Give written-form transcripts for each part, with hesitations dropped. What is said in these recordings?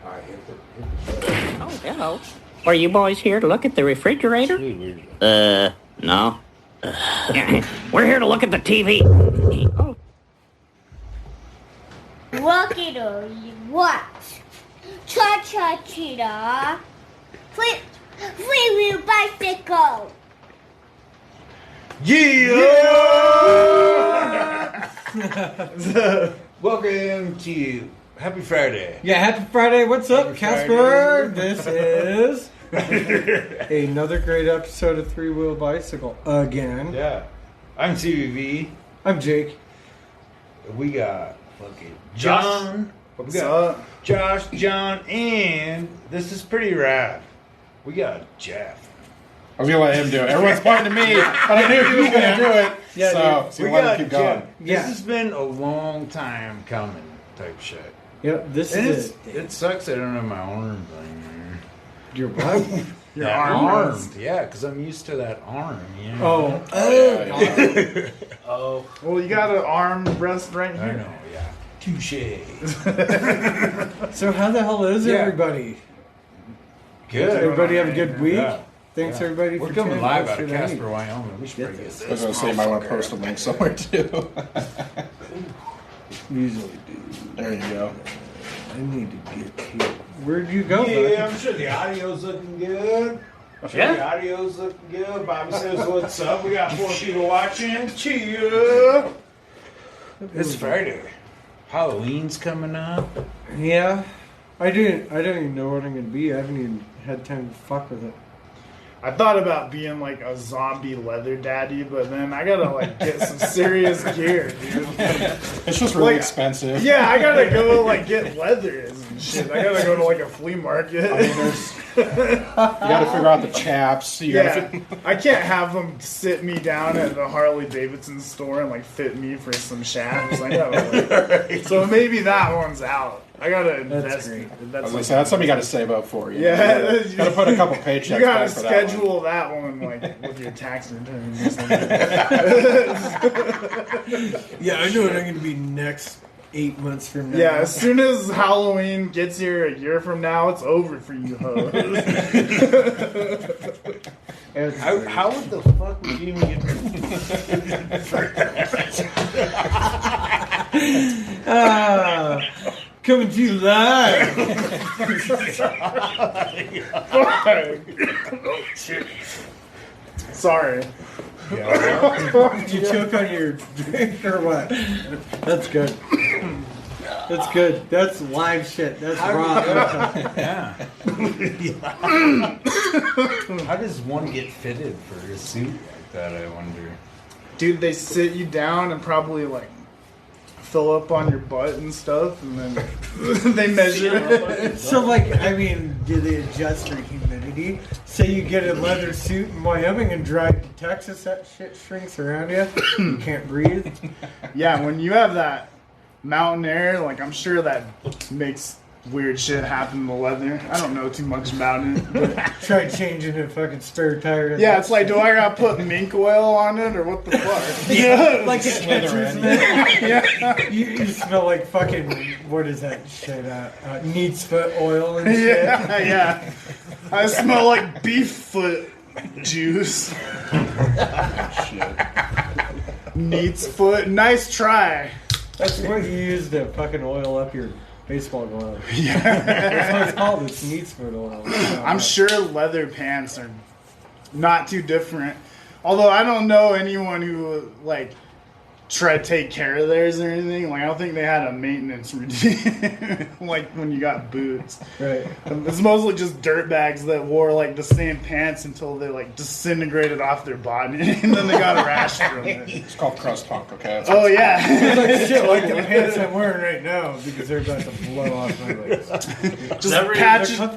Oh, hello. Are you boys here to look at the refrigerator? No. We're here to look at the TV. Oh. Look at what? Cha-cha-cheetah. Free-wheel bicycle. Yeah! Welcome to Happy Friday. Yeah, happy Friday. What's up, Casper? This is another great episode of Three Wheel Bicycle again. Yeah. I'm CVV. I'm Jake. We got fucking John. What's up? Josh, John, and this is pretty rad. We got Jeff. I was gonna let him do it. Everyone's pointing to me, but I knew he was gonna do it. Yeah, so we got keep going. Jeff. This has been a long time coming, type shit. Yep, this And is it sucks I don't have my arm thing. Your what? Your armed. Yeah, because I'm used to that arm. You know? Oh. Well, you got an arm rest right here. I know, yeah. Touche. So how the hell is everybody? Good. Everybody have a good week? Yeah. Thanks everybody We're for coming tuning live in. out of Casper, Wyoming. We should probably get I was gonna say you might want to post a link somewhere too. Usually do. There you go. I need to get here. Where'd you go? Yeah, I'm sure the audio's looking good. The audio's looking good. Bobby says, "What's up?" We got 4 people watching. Cheer! It's Friday. Halloween's coming up. Yeah. I don't even know what I'm gonna be. I haven't even had time to fuck with it. I thought about being like a zombie leather daddy, but then I gotta like get some serious gear, dude. It's just really expensive. Yeah, I gotta go like get leathers and shit. I gotta go to like a flea market. I mean, you gotta figure out the chaps. I can't have them sit me down at the Harley Davidson store and like fit me for some shafts. I gotta, so maybe that one's out. I gotta invest. That's something you gotta save up for. Yeah, you gotta put a couple paychecks. You gotta back for schedule that one like with your tax return. Or something. Yeah, I know what I'm gonna be next 8 months from now. Yeah, as soon as Halloween gets here a year from now, it's over for you hoes. How the fuck would you even get? Coming to you live. Oh shit! Sorry. Did you choke on your drink or what? That's good. That's good. That's live shit. That's raw. Yeah. How does one get fitted for a suit like that, I wonder? Dude, they sit you down and probably like fill up on your butt and stuff, and then they measure it. So, like, I mean, do they adjust for humidity? Say you get a leather suit in Wyoming and drive to Texas, that shit shrinks around you. You can't breathe. Yeah, when you have that mountain air, like, I'm sure that makes weird shit happen in the leather. I don't know too much about it. But try changing a fucking spare tire. Yeah, it's like, do I gotta put mink oil on it or what the fuck? Yeah, like a catcher's mitt. Yeah. You smell like fucking, what is that shit? Neat's foot oil and shit. Yeah. I smell like beef foot juice. Shit. Neat's foot. Nice try. That's what you use to fucking oil up your baseball glove. Yeah. That's what it's called. It's Neat's foot oil. I'm sure leather pants are not too different. Although I don't know anyone who, like, try to take care of theirs or anything. Like, I don't think they had a maintenance routine. Like, when you got boots. Right. It's mostly just dirtbags that wore, like, the same pants until they, like, disintegrated off their body. And then they got a rash from it. It's called crust punk, okay? Oh, yeah. It's like shit like the pants I'm wearing right now because they're about to blow off my legs.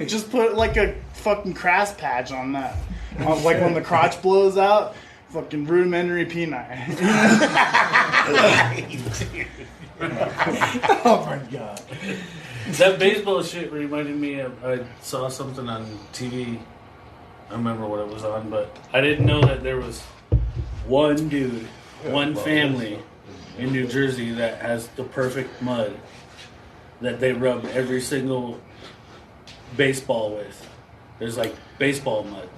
Just put, like, a fucking crass patch on that. Like, when the crotch blows out. Fucking rudimentary peni. Oh my god. That baseball shit reminded me of, I saw something on TV. I don't remember what it was on, but I didn't know that there was one dude, one family in New Jersey that has the perfect mud that they rub every single baseball with. There's like baseball mud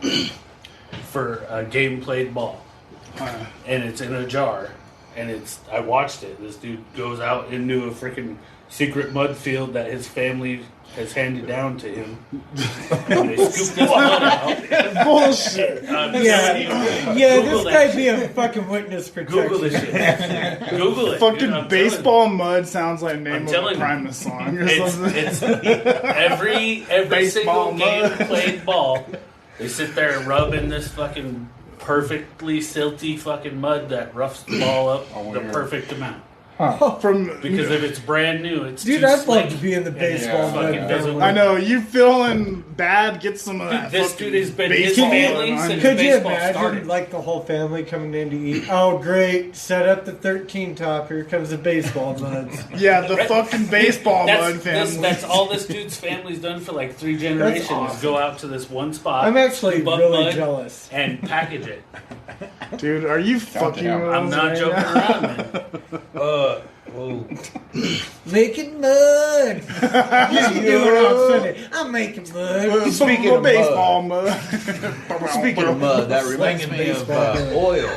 for a game played ball, and it's in a jar. And I watched it. This dude goes out into a freaking secret mud field that his family has handed down to him. And they scoop this mud out. Bullshit. Google this that guy shit. be a fucking witness protection. Google this shit. Google it. Fucking dude, I'm baseball mud sounds like the name I'm of a telling you. Primus song or It's something. every Baseball single game mud. played ball. They sit there and rub in this fucking perfectly silty fucking mud that roughs the ball up the weird. perfect amount. From Because if it's brand new, it's Dude, too I'd slick. love to be in the and it baseball fucking mud. doesn't I work. know you feeling bad. Get some of that. This fucking dude has been his baseball family mud on since you. Could you baseball imagine, started. like, the whole family coming in to eat? Oh, great. Set up the 13 top. Here comes the baseball muds. Yeah, the fucking baseball That's, mud family. that's all this dude's family's done for like 3 generations. awesome. Go out to this one spot. I'm actually scoop up really mud, jealous. and package it. Dude, are you fucking damn. with I'm us not right joking now? around, man. Making mud. You can do it on Sunday. I'm making mud. Speaking of baseball mud. Speaking of mud, that reminds Slinging me of baseball mud. oil.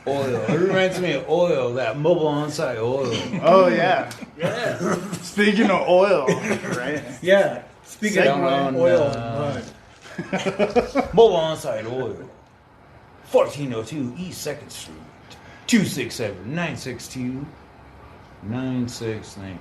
Oil. It reminds me of oil, that mobile on-site oil. Oh yeah. Speaking of oil, right? Yeah. Speaking of Down on, oil and mud. Mobile on-site oil. 1402 East 2nd Street. 267-962-9692.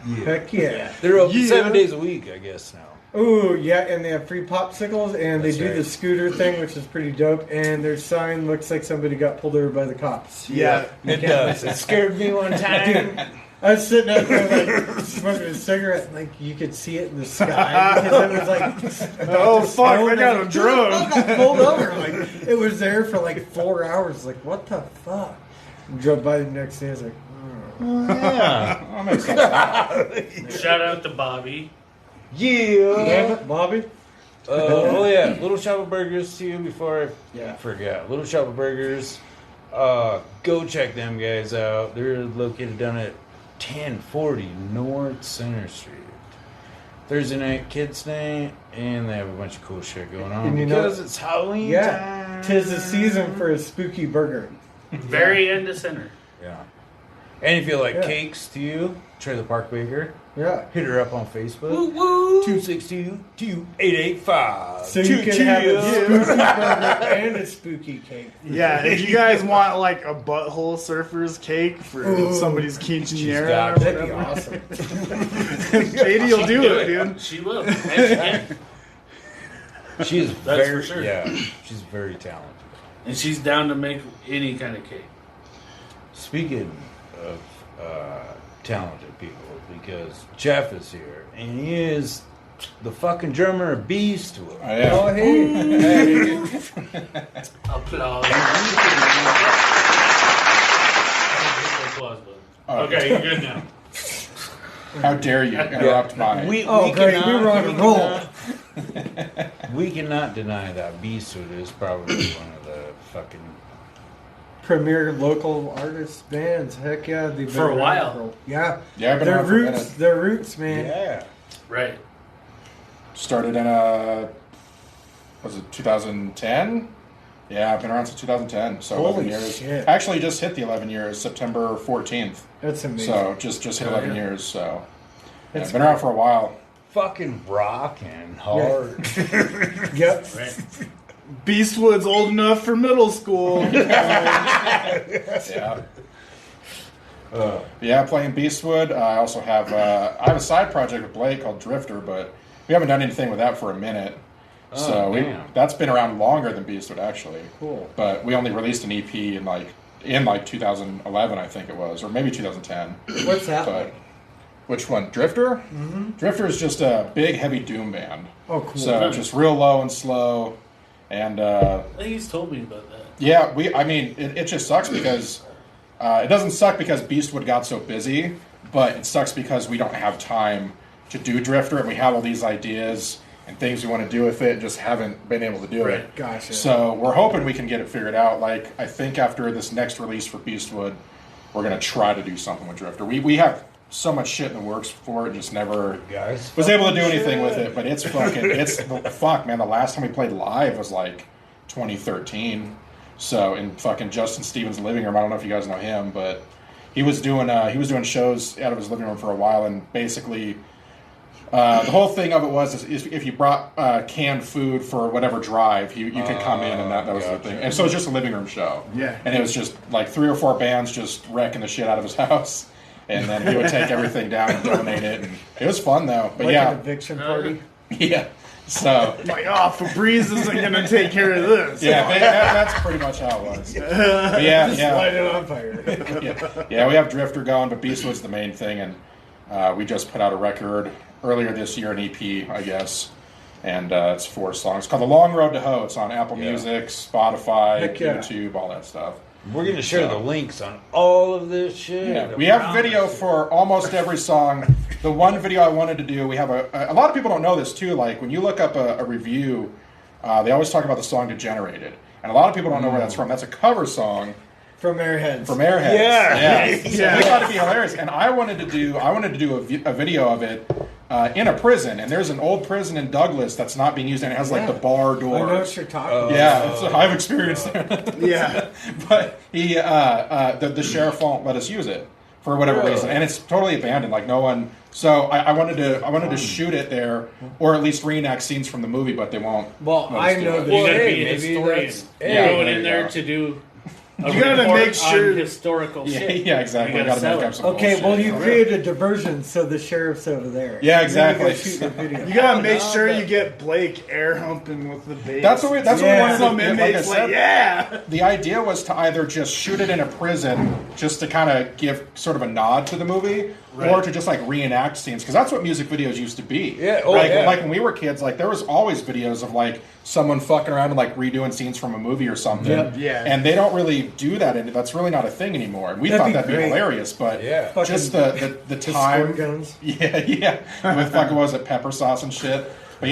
Yeah. Heck yeah. They're open Yeah. 7 days a week, I guess, now. Ooh, yeah, and they have free popsicles, and That's they do right. the scooter thing, which is pretty dope, and their sign looks like somebody got pulled over by the cops. Yeah. It does. It scared me one time. I was sitting out there, like, smoking a cigarette, and, like, you could see it in the sky, because it was, like, about Oh to fuck! snow, I and got a like, drug. I got pulled over. Like, it was there for, like, 4 hours. Like, what the fuck? Drove by the next day, I was like, Yeah. That makes sense. Shout out to Bobby. Yeah. damn it, Bobby? Oh yeah, Little Shop of Burgers too. Before I Yeah. forget, Little Shop of Burgers. Go check them guys out. They're located down at 1040 North Center Street. Thursday night, kids night, and they have a bunch of cool shit going on And you know- because it's Halloween Yeah. time. 'Tis the season for a spooky burger. Very end of center. Yeah. And if you like Yeah. cakes too, Trailer Park Baker. Yeah. Hit her up on Facebook. 262-2885. So you can have a spooky burger and a spooky cake. Yeah, if you guys want like a butthole surfer's cake for Ooh. somebody's got quinceanera, it. That'd be awesome. Katie will do it, dude. She will. And she can. She is That's very, for sure. yeah, she's very talented. And she's down to make any kind of cake. Speaking of talented people, because Jeff is here, and he is the fucking drummer of Beastwood. I am. Oh, hey. Applause. Applause button. Oh. Okay, you're good now. How dare you interrupt my... Oh, great. We were on a roll. We cannot deny that Beastwood is probably one of the fucking... Premier local artist bands. Heck yeah. They've been For a around while. Yeah. Yeah, I've been Their around for a roots. minute. Their roots, man. Yeah. Right. Started in, was it 2010? Yeah, I've been around since 2010, so Holy 11 years. shit. Actually, just hit the 11 years, September 14th. That's amazing. So, just hit 11 yeah. years, so... Yeah, That's I've been around for a while. Fucking rockin' hard. Yep. Right. Beastwood's old enough for middle school. Yeah. Yeah, playing Beastwood. I also have I have a side project with Blake called Drifter, but we haven't done anything with that for a minute. So damn. that's been around longer than Beastwood actually. Cool. But we only released an EP in like 2011, I think it was, or maybe 2010. What's that But like? which one? Drifter? Mm-hmm. Drifter is just a big heavy doom band. Oh, cool. So Nice. just real low and slow, and I think he's told me about that. yeah, it just sucks because it doesn't suck because Beastwood got so busy, but it sucks because we don't have time to do Drifter, and we have all these ideas and things we want to do with it, and just haven't been able to do it. Right. Gotcha. So we're hoping we can get it figured out. Like, I think after this next release for Beastwood, we're going to try to do something with Drifter. We have so much shit in the works for it, just never Guys, was able to do anything with it. But it's fuck, man. The last time we played live was like 2013. So in fucking Justin Stevens' living room. I don't know if you guys know him, but he was doing shows out of his living room for a while, and basically the whole thing of it was is if you brought canned food for whatever drive, you could come in, and that was the thing. And so it was just a living room show. Yeah. And it was just like 3 or 4 bands just wrecking the shit out of his house. And then he would take everything down and donate it. And it was fun, though. But Like yeah. an eviction party. Yeah. So. Like, Febreze isn't going to take care of this. Yeah, that's pretty much how it was. But yeah, Light it on fire. yeah, we have Drifter going, but Beastwood's the main thing. And we just put out a record earlier this year, an EP, I guess. And it's 4 songs. It's called The Long Road to Ho. It's on Apple Music, Spotify, Heck yeah. YouTube, all that stuff. we're going to share the links on all of this shit. Yeah, we have video for almost every song. The one video I wanted to do, we have a lot of people don't know this too. Like when you look up a review, they always talk about the song Degenerated. And a lot of people don't know where that's from. That's a cover song. From Airheads. Yeah. We thought it'd be hilarious. And I wanted to do a video of it in a prison. And there's an old prison in Douglas that's not being used, and it has like the bar doors. I know what you're talking about. Yeah, I've experienced that. Yeah. But he, the sheriff won't let us use it for whatever reason, and it's totally abandoned. Like no one. So I wanted to shoot it there, or at least reenact scenes from the movie, but they won't. Well, I know You that. gotta hey, be a maybe historian. that's- You're going there in you there go. to do a You gotta report make sure- on historical shit. Yeah, exactly. You Got to sell make it. up some Okay, bullshit. well, you create a diversion so the sheriff's over there. Yeah, And then you exactly. go shoot the video. You gotta make sure you get Blake air humping with the bass. That's what we wanted Some to do. Like I inmates said, yeah. the idea was to either just shoot it in a prison, just to kind of give sort of a nod to the movie, or to just like reenact scenes, because that's what music videos used to be. Yeah, like when we were kids, like there was always videos of like someone fucking around and like redoing scenes from a movie or something. Yeah. And they don't really do that, and that's really not a thing anymore. And we That'd thought be that'd be great. hilarious, but Yeah. just the The time. squirt guns. Yeah, with fucking what was it, pepper sauce and shit. But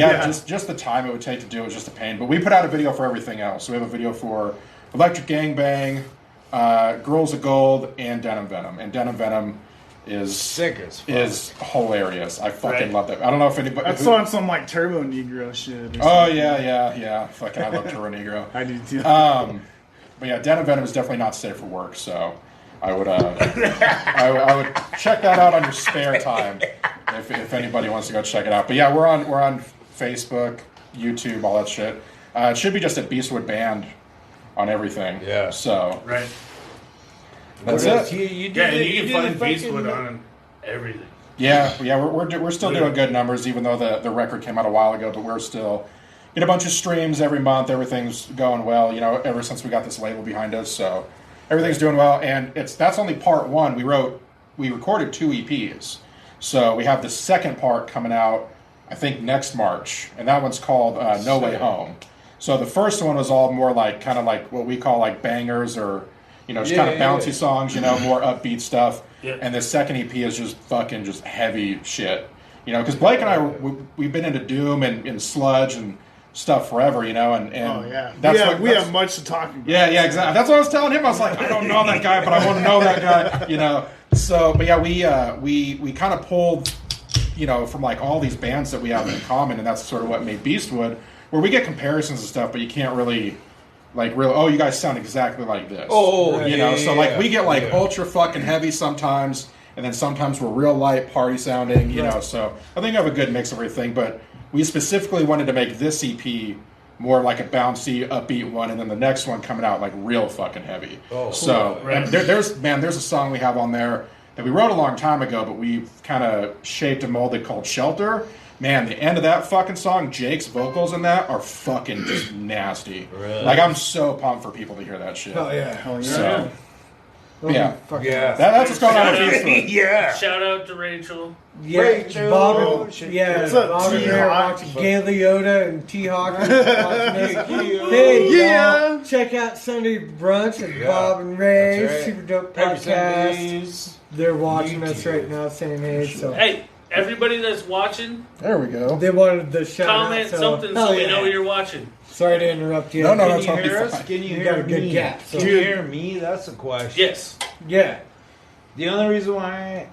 just the time it would take to do it was just a pain. But we put out a video for everything else. So we have a video for Electric Gangbang, Girls of Gold, and Denim Venom. And Denim Venom is Sick as fuck. is hilarious. I fucking Right. love that. I don't know if anybody. That's on some like Turbo Negro shit. Or Oh something. yeah. Fucking I love Turbo Negro. I do too. But yeah, Denim Venom is definitely not safe for work. So I would I would check that out on your spare time if anybody wants to go check it out. But yeah, we're on Facebook, YouTube, all that shit. It should be just at Beastwood Band on everything. Yeah. So Right. that's What else? it. You do Yeah, the- and you you do can the find fucking- Beastwood on everything. Yeah, we're still doing good numbers, even though the record came out a while ago. But we're still get a bunch of streams every month. Everything's going well, ever since we got this label behind us. So everything's doing well, and that's only part 1. We recorded 2 EPs, so we have the second part coming out, I think next March, and that one's called No Way Home. So the first one was all more like kind of like what we call like bangers, or just kind of bouncy songs, more upbeat stuff. Yeah. And the second EP is just fucking just heavy shit. Because Blake and I, we've been into doom and sludge and stuff forever, and Oh yeah. that's We have much to talk about. yeah, exactly. That's what I was telling him. I was like, I don't know that guy, but I want to know that guy, So, but yeah, we kind of pulled, from like all these bands that we have in common, and that's sort of what made Beastwood, where we get comparisons and stuff, but you can't really, you guys sound exactly like this. So we get like ultra fucking heavy sometimes, and then sometimes we're real light party sounding, so I think I have a good mix of everything, but we specifically wanted to make this EP more like a bouncy, upbeat one, and then the next one coming out like real fucking heavy. And there's a song we have on there that we wrote a long time ago, but we've kind of shaped and molded, called Shelter. Man, the end of that fucking song, Jake's vocals in that are fucking just nasty. Really? Like, I'm so pumped for people to hear that shit. Oh yeah. So, Yeah. that's what's going on with Beastwood. Yeah. Shout out to Rachel. Yeah, Rachel. Bob and, What's up, Bob and T. Bear Hawk? watching Gay Leota and T Hawk. Hey, Yeah. y'all, check out Sunday Brunch and Yeah. Bob and Ray, That's right. super dope Every podcast. Sundays. They're watching us YouTube. right now, saying hey. So Hey, everybody that's watching, There we go. they wanted the shout comment out. So, something hell so we yeah. know you're watching. Sorry to interrupt you. No, Can that's you totally hear us? fine. Can you You got hear a good me? gap, so- Can you hear me? That's the question. Yes. Yeah. The only reason why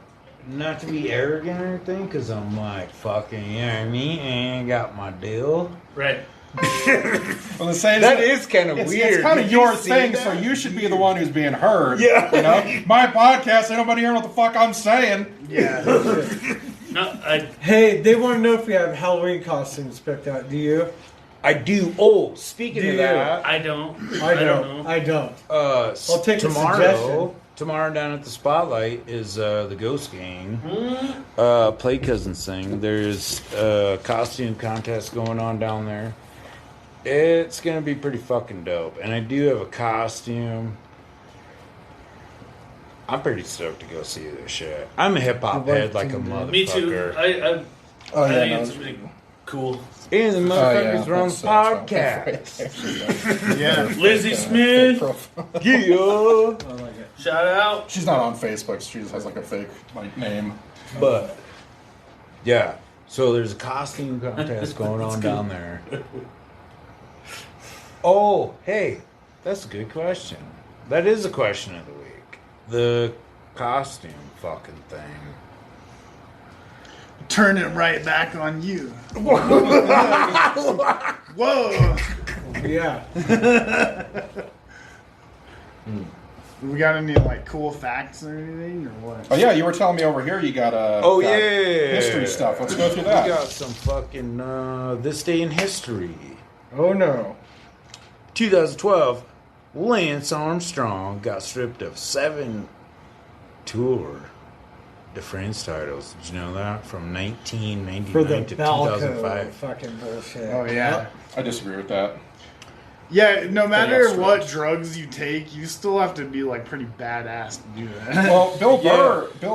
not to be arrogant or anything, because I'm like, fucking, you know what I mean? And got my deal. Right. Well, the same That is kind of weird. It's kind of Did your you see thing, that? so you should be the one who's being heard. Yeah. You know, my podcast, ain't nobody hearing what the fuck I'm saying. Yeah. No, I Hey, they want to know if we have Halloween costumes picked out. Do you? I do. Oh, speaking Do of you? that, I don't. I don't don't. know. I don't. I'll take a suggestion. Tomorrow down at the Spotlight is the Ghost Gang Play Cousins thing. There's a costume contest going on down there. It's gonna be pretty fucking dope, and I do have a costume. I'm pretty stoked to go see this shit. I'm a hip hop head like a motherfucker. Me too. I think it's pretty cool. And the motherfuckers are on the that's- podcast. Yeah. Lizzie Smith. Yeah. Shout out. She's not on Facebook. She just has like a fake like name. But yeah, so there's a costume contest going on down there. Oh, hey, that's a good question. That is a question of the week. The costume fucking thing. Turn it right back on you. Whoa. Yeah. We got any like cool facts or anything or what? Oh yeah, you were telling me over here you got Oh got yeah, history stuff. Let's go through We that. got some fucking this day in history. Oh no. 2012, Lance Armstrong got stripped of 7 Tour de France titles. Did you know that? From For 1999 the to Balco 2005. fucking bullshit. Oh yeah. I disagree with that. Yeah, no matter that's what right. drugs you take, you still have to be like pretty badass to do that. Well, Bill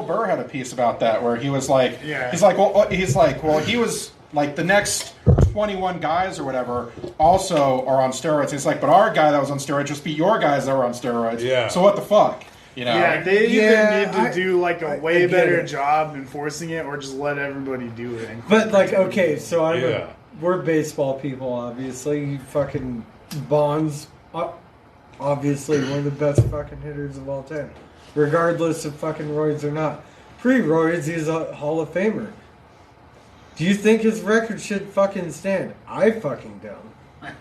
Burr had a piece about that where he was like, Yeah. he's like, well, he was like the next 21 guys or whatever also are on steroids. He's like, but our guy that was on steroids just beat your guys that were on steroids. Yeah. So what the fuck? You know? Yeah, they Yeah, either need to do like a I way get better it. job enforcing it, or just let everybody do it. But like, okay, so Yeah. we're baseball people, obviously. You fucking Bonds, obviously one of the best fucking hitters of all time, regardless of fucking roids or not. Pre-roids, he's a Hall of Famer. Do you think his record should fucking stand? I fucking don't.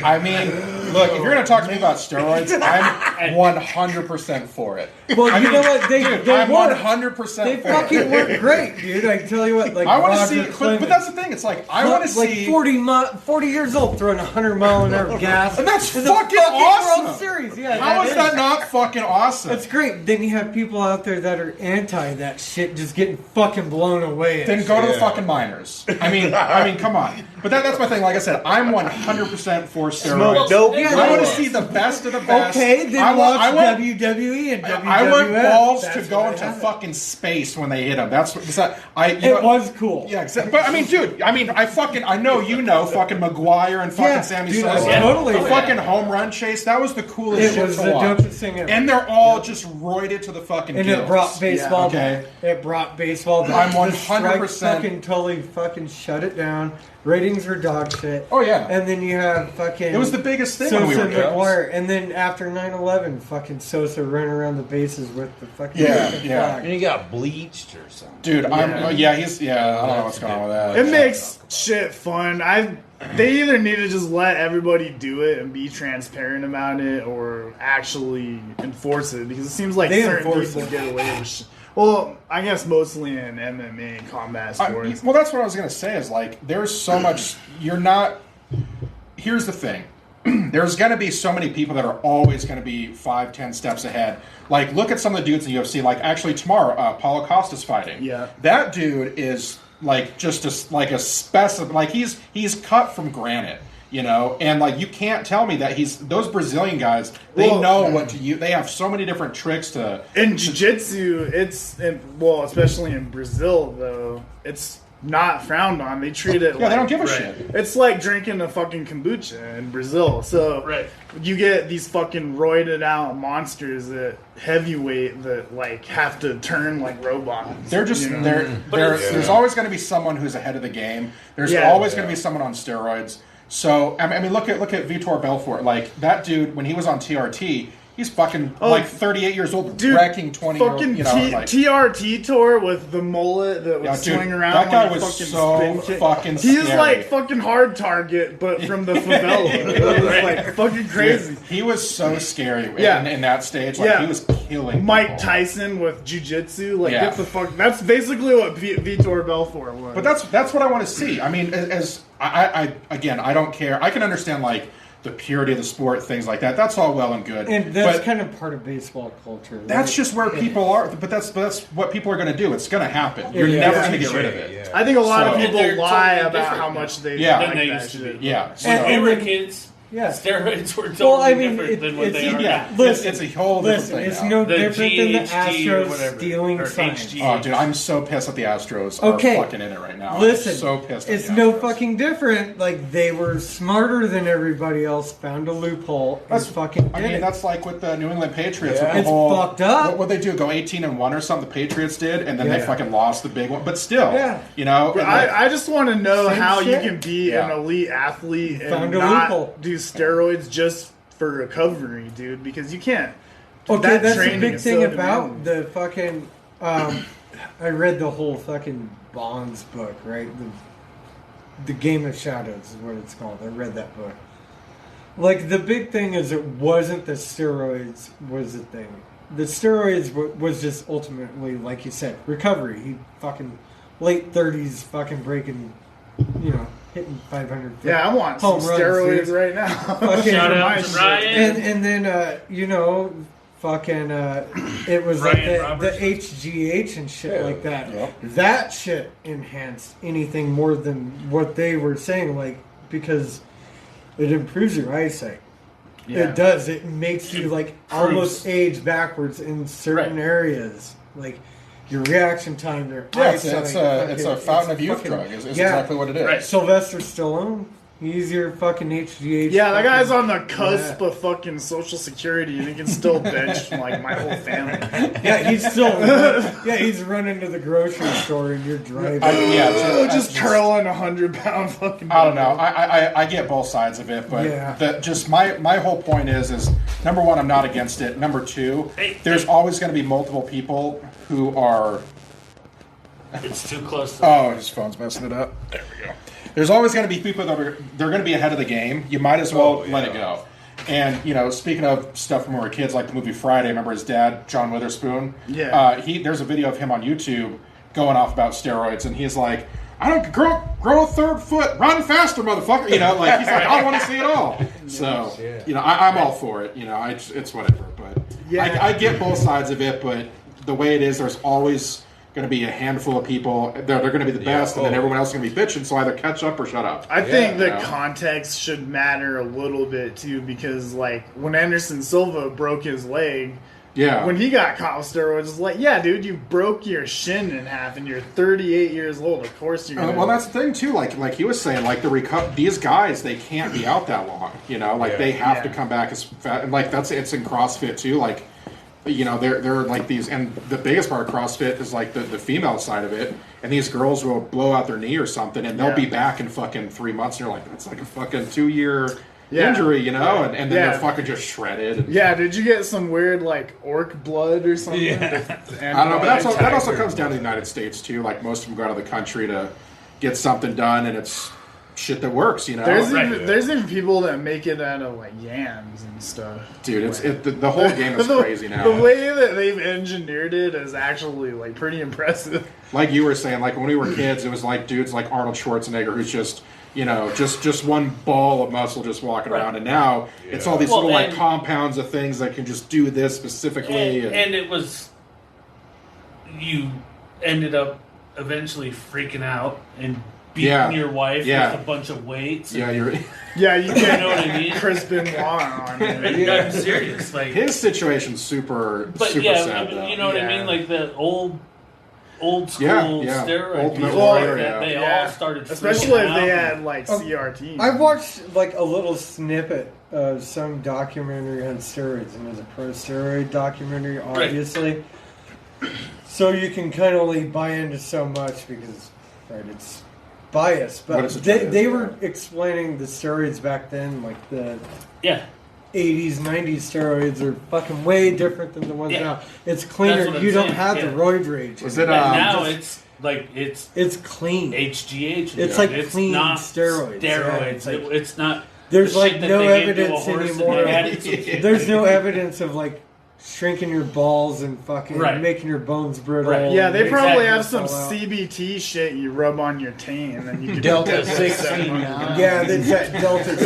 I mean, look, if you're going to talk to me about steroids, I'm 100% for it. Well, I you mean, know what? They I'm work. 100% They for fucking it. work great, dude. I tell you what, like I want to Roger see, Clemens, but that's the thing. It's like, I want to like see. 40 years old throwing 100-mile-an-hour gas. And that's in the fucking awesome. World Series. Yeah, How is that not fucking awesome? That's great. Then you have people out there that are anti that shit, just getting fucking blown away. at Then shit. go to the fucking minors. I mean, come on. But that's my thing. Like I said, I'm 100% for steroids. dope. Yeah, I want to see the best of the best. Okay, then I want, watch I want, WWE and WWF. I want balls to That's go what into I have. fucking space when they hit them. That's what It was cool. Yeah, exactly. But I mean, dude, I know you know fucking McGuire and fucking Yeah, Sammy dude, Sosa. I totally The did. fucking home run chase. That was the coolest It shit was to the watch. dopest thing ever. And they're all just roided to the fucking And gills. it brought baseball Yeah, okay. back. It brought baseball back. I'm The strike 100%. fucking totally fucking shut it down. Ratings were dog shit. Oh, yeah. And then you have fucking... It was the biggest thing Sosa when we were and kids. McGuire. And then after 9/11, fucking Sosa running around the bases with the fucking Yeah, fucking yeah. flag. And he got bleached or something. Dude, I don't know what's going on with that. It makes shit fun. They either need to just let everybody do it and be transparent about it, or actually enforce it, because it seems like They certain enforce people it. get away with shit. Well, I guess mostly in MMA and combat sports. Well, that's what I was going to say is like, there's so much, here's the thing. There's going to be so many people that are always going to be 5-10 steps ahead. Like, look at some of the dudes in the UFC. Like, actually tomorrow, Paulo Costa's fighting. Yeah. That dude is like just a specimen. Like, he's cut from granite. You know, and like you can't tell me that those Brazilian guys. They know what to use. They have so many different tricks to. In jiu-jitsu, especially in Brazil, though, it's not frowned on. They treat it Yeah, they don't give a shit. It's like drinking a fucking kombucha in Brazil. So Right. you get these fucking roided out monsters that heavyweight that like have to turn like robots. They're just you know? there's always going to be someone who's ahead of the game. There's Yeah. always going to be someone on steroids. So I mean, look at Vitor Belfort. Like that dude, when he was on TRT, He's fucking like 38 years old, dude, wrecking 20-year-old. Fucking You know, like, TRT tour with the mullet that would swing around. That guy like was fucking so spin kick. fucking He's scary. like fucking Hard Target, but from the favela. It was like fucking crazy. Dude, he was so scary in that stage. Like, he was killing Mike people. Tyson with jiu-jitsu. Like, get the fuck... That's basically what Vitor Belfort was. But that's what I want to see. I mean, I don't care. I can understand, like, the purity of the sport, things like that. That's all well and good. And that's kind of part of baseball culture. Right? That's just where people are. But that's what people are going to do. It's going to happen. You're never going to get rid of it. Yeah. I think a lot of people lie totally about how much they than they that used to shit. be. Yeah. So when we were kids, steroids were totally different than what they are now. Listen, it's a whole different thing it's now. no The different than the GHG or Astros whatever, stealing or signs. HG. Oh, dude, I'm so pissed that the Astros are fucking in it right now. Listen, I'm so pissed at it's the no Astros. fucking different. Like, they were smarter than everybody else, found a loophole, and fucking did it. That's like with the New England Patriots. Yeah. With the It's whole, fucked up. What they do, go 18-1 or something, the Patriots did, and then they fucking lost the big one. But still, you know. I just want to know Same how shit. you can be an elite athlete and Found a not loophole. do steroids just for recovery, dude, because you can't. Okay, that's the training big is thing so about demanding. the fucking. I read the whole fucking Bonds book, right? The Game of Shadows is what it's called. I read that book. Like, the big thing is, it wasn't the steroids was the thing. The steroids was just ultimately, like you said, recovery. He fucking late 30s, fucking breaking, hitting 500. Yeah, I want some home runs, steroids dude. right now. Fucking, Shout out to Ryan. and then fucking it was Ryan like the Robertson. HGH and shit like that. That shit enhanced anything more than what they were saying, like, because it improves your eyesight. Yeah. It does. It makes you like almost age backwards in certain areas, like your reaction time, your eyesight. It's a fountain of youth drug. Is exactly what it is. Right. Sylvester Stallone. He's your fucking HGH. Yeah, that guy's on the cusp of fucking Social Security, and he can still bench like my whole family. Yeah, he's still. He's running to the grocery store and you're driving. Just curling 100-pound fucking. I don't know. I get both sides of it, but my whole point is number one, I'm not against it. Number two, there's always going to be multiple people who are. It's too close to Oh, his phone's messing it up. There we go. There's always going to be people that they're going to be ahead of the game. You might as well let it go. And, speaking of stuff from when we were kids, like the movie Friday, remember his dad, John Witherspoon? Yeah. There's a video of him on YouTube going off about steroids, and he's like, I don't grow a third foot, run faster, motherfucker. He's like, I want to see it all. So, I'm all for it. It's whatever. But I get both sides of it, but the way it is, there's always going to be a handful of people. They're going to be the best, and then everyone else is going to be bitching, so either catch up or shut up. I think the context should matter a little bit, too, because, like, when Anderson Silva broke his leg, when he got caught with steroids, it's like, yeah, dude, you broke your shin in half, and you're 38 years old. Of course you're going to... Well, that's the thing, too. Like he was saying, like, these guys, they can't be out that long, they have to come back as fat. And, like, it's in CrossFit, too, like... they're like these, and the biggest part of CrossFit is like the female side of it, and these girls will blow out their knee or something, and they'll be back in fucking 3 months, and you're like, that's like a fucking 2-year injury, and then they're fucking just shredded. Yeah, did you get some weird, like, orc blood or something? Yeah. I don't know, but that also comes down to the United States, too. Like, most of them go out of the country to get something done, and it's shit that works, There's even people that make it out of, like, yams and stuff. Dude, the whole game is crazy now. The way that they've engineered it is actually, like, pretty impressive. Like you were saying, like, when we were kids, it was like dudes like Arnold Schwarzenegger who's just, just one ball of muscle just walking around. And now it's all these little, like, compounds of things that can just do this specifically. And it was... You ended up eventually freaking out and beating your wife with a bunch of weights. Yeah, you know what I mean? Chris Benoit on I'm serious. Like, his situation's super sad, though. You know what I mean? Like the old school steroid Ultimate people Warrior, that they all started, especially if out. they had like CRT. I watched like a little snippet of some documentary on steroids, and it was a pro steroid documentary, obviously. Right. So you can kind of only buy into so much because it's bias, but they were explaining the steroids back then, like the 80s, 90s steroids are fucking way different than the ones now. It's cleaner. what You I'm don't saying, have the roid rage. Was it? now it's like it's clean. HGH. It's like it's clean not steroids. Steroids. Yeah, It's not. There's the like shit that no they give to a evidence horse and anymore. they added some shit. There's no evidence of like shrinking your balls and fucking making your bones brittle. Right. Yeah, they probably have Exactly. some CBT shit you rub on your tan and then you can Delta 16. Yeah, that's that Delta.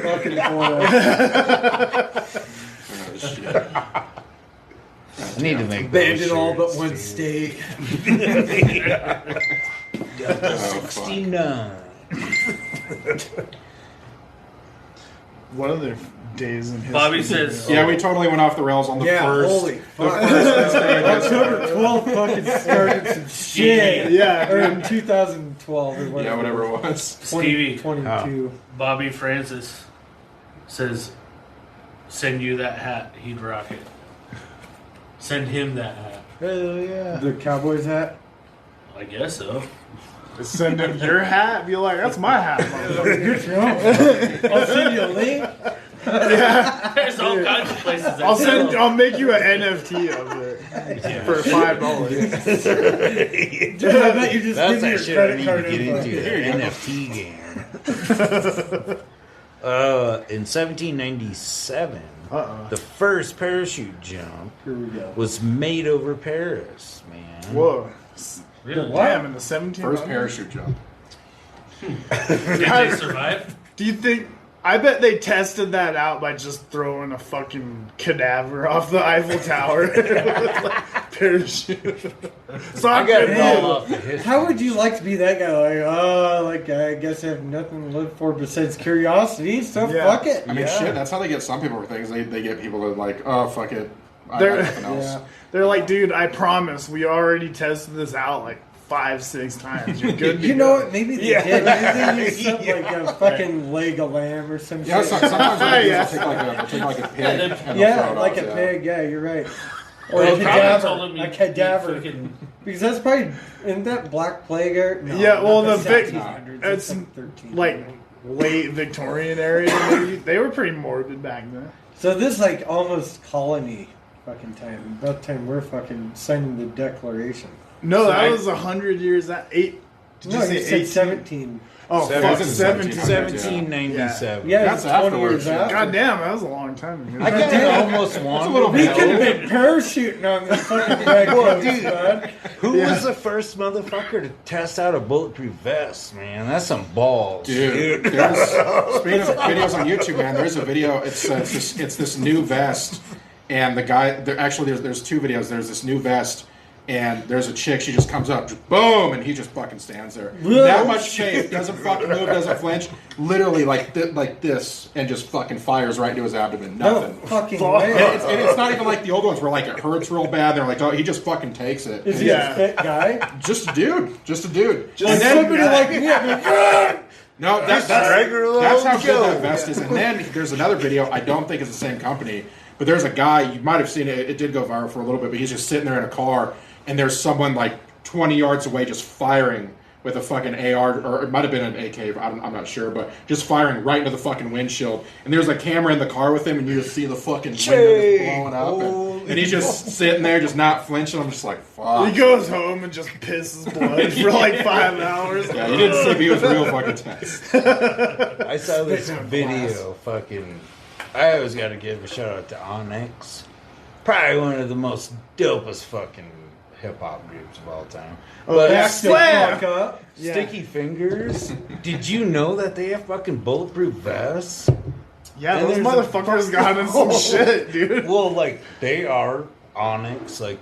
Fucking boy. I need to make Banned those in all but shirts, one dude. state. Delta 69. What other days in history? Bobby says. Yeah, we totally went off the rails on the first. Holy The fuck. first day of history. October 12th fucking started some shit. Yeah, Or in 2012 or whatever. Yeah, whatever it was. Stevie. 22. Bobby Francis says, "Send you that hat. He'd rock it. Send him that hat." Hell yeah. The Cowboys hat? I guess so. Send him your hat. Be like, that's my hat. motherfucker." I'll send you a link. There's all kinds of places. That I'll make you an NFT of it for $5. Dude, I bet you just That's give me that your shit I credit need card to get info. into. The NFT game. In 1797, the first parachute jump Here we go. was made over Paris, man. Whoa. Really? Damn, in the 1700s. First parachute jump. Did they survive? Do you think... I bet they tested that out by just throwing a fucking cadaver off the Eiffel Tower with like parachute. So I got it all all off the history. How would you like to be that guy? Like, I guess I have nothing to live for besides curiosity, so Yeah. fuck it. I mean, Yeah. shit, that's how they get some people for things. They get people to like, oh, fuck it. I They're- got nothing else. Yeah. They're like, dude, I promise, we already tested this out like 5-6 times. You're good to You go. know what? Maybe they did. Maybe they used something like a fucking leg of lamb or some Yeah, shit. sometimes what they do is Yeah. they'll take like a pig and they'll throw Yeah, it like off, a yeah. pig. Yeah, you're right. Or Well, a probably cadaver. told him A he'd cadaver. fucking- Because that's probably isn't that Black Plague or no, Yeah, well, not the Vic- 1700s, it's like 13. like late Victorian area. Maybe. They were pretty morbid back then. So this is like almost colony fucking time. About the time we're fucking signing the Declaration. No, So that I- was 100 years. That 8. Did No, you say you said 18? 17. Oh, Seven- fuck, it's in 17. 1797. Yeah, That's it's 20 afterwards, years yeah. after. God damn, that was a long time ago. I kind of almost want little We bit could have old. been parachuting on this fucking red coast, man. Who was the first motherfucker to test out a bulletproof vest, man? That's some balls, Dude, there's, speaking of videos on YouTube, man, there's a video. It's this new vest, and the guy. There's two videos. There's this new vest, and there's a chick. She just comes up, just boom, and he just fucking stands there. That much shape, doesn't fucking move, doesn't flinch. Literally like this, and just fucking fires right into his abdomen. No Nothing. fucking Fuck. way. And it's not even like the old ones where like it hurts real bad. They're like, oh, he just fucking takes it. Is he Yeah. a fit guy? Just a dude. Just a dude. Like and then, somebody like me, I'd be like, no, that's regular that's how old good Joe. that vest is. And then there's another video. I don't think it's the same company, but there's a guy. You might have seen it. It did go viral for a little bit, but he's just sitting there in a car, and there's someone like 20 yards away just firing with a fucking AR, or it might have been an AK. I'm not sure, but just firing right into the fucking windshield. And there's a camera in the car with him, and you just see the fucking window just blowing up, and he's just sitting there, just not flinching. I'm just like, fuck. He goes home and just pisses blood for like 5 hours. Yeah, you didn't see me. It was real fucking tense. I saw this video. Fucking, I always got to give a shout out to Onyx. Probably one of the most dopest fucking hip hop groups of all time. But yeah. fuck up. Yeah. Sticky Fingers. Did you know that they have fucking bulletproof vests? Yeah, And those there's a motherfuckers got in some shit, dude. Well, like they are Onyx, like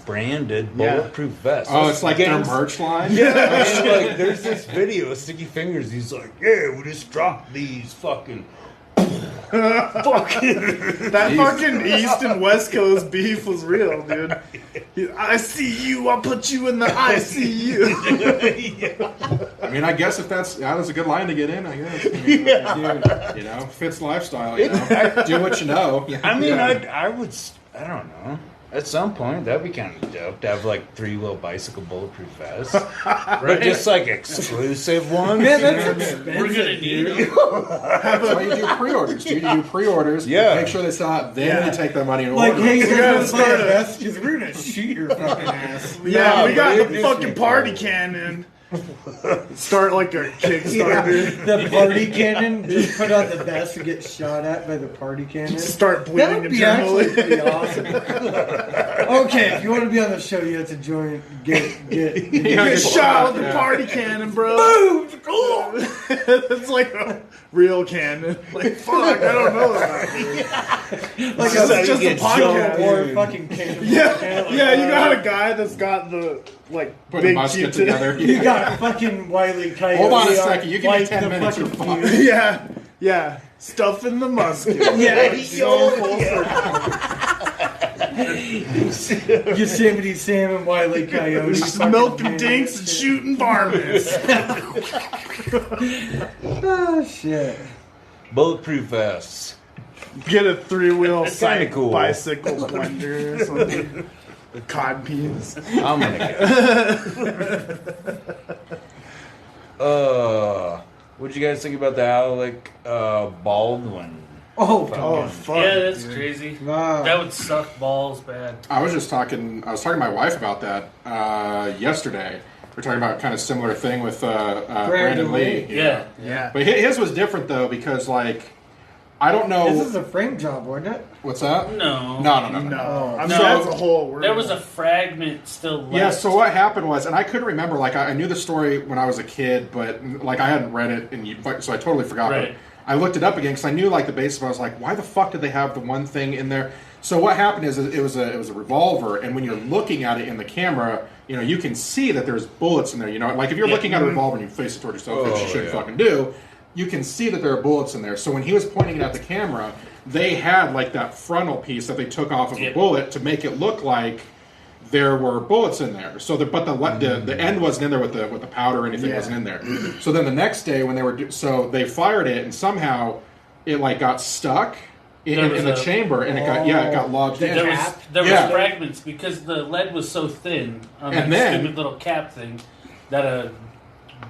branded Yeah. bulletproof vests. Oh, it's like their Against- merch line? Yeah, and like there's this video of Sticky Fingers. He's like, "Yeah, we just dropped these fucking." That fucking East and West Coast beef was real, dude. I see you, I'll put you in the ICU. I mean, I guess if that was a good line to get in, I guess. I mean, you know, fits lifestyle, you know. Do what you know. I mean, I would, I don't know. At some point, that'd be kind of dope to have like 3 little bicycle bulletproof vests, but just like exclusive ones. Man, you know that's what I mean? expensive. We're gonna need dude. them. That's why you do pre-orders, dude. You do pre-orders. Yeah. Make sure they sell out. Then you take that money and Like, order. hey, you gotta gotta start start a- vest because we're gonna shoot your fucking ass. Yeah, we got dude, the fucking party cannon. Start like a Kickstarter. The party cannon, just put on the vest and get shot at by the party cannon. Start That bleeding would be actually internally. pretty awesome. Okay, if you want to be on the show, you have to join. Get Get shot with the party cannon, bro. Boom! It's like a real cannon. Like, fuck, I don't know that. like It's a, just a Civil podcast. War fucking cannon. Yeah, yeah, you got a guy that's got the, like, Put a big musket Q-tip. together. You got fucking Wile E. Coyote. Hold on a on, second. You give me like 10 the minutes. You're fucking fucked. feud. Yeah, yeah. Stuff in the musket. Yeah, Yosemite Sam and Wile E. Coyote. Smoking dinks and shooting varmints. Oh shit. Bulletproof vests. Get a 3-wheel That's kinda cool. bicycle blender or something. The cod piece. I'm gonna get. What'd you guys think about the Alec Baldwin? Oh, Oh, fuck. Yeah, that's dude. crazy. wow. That would suck balls bad. I was talking to my wife about that yesterday. We're talking about kind of similar thing with Brandon Lee. Yeah. Yeah. But his was different though because like I don't know This is a frame job, wasn't it? what's that. No. No. No. I mean, No. that's a whole There was a fragment still left. Yeah, so what happened was, and I couldn't remember, like, I knew the story when I was a kid, but, like, I hadn't read it, so I totally forgot. Right. But I looked it up again, because I knew, like, the basis, but I was like, why the fuck did they have the one thing in there? So what happened is, it was a revolver, and when you're looking at it in the camera, you know, you can see that there's bullets in there, you know? Like, if you're looking at a revolver and you face it toward yourself, which you should fucking do, you can see that there are bullets in there. So when he was pointing it at the camera, they had, like, that frontal piece that they took off of the bullet to make it look like there were bullets in there. So, the end wasn't in there with the powder or anything wasn't in there. So then the next day when they were they fired it and somehow it like got stuck in the chamber and it got lodged in. There was Yeah. fragments because the lead was so thin on And that then- stupid little cap thing that a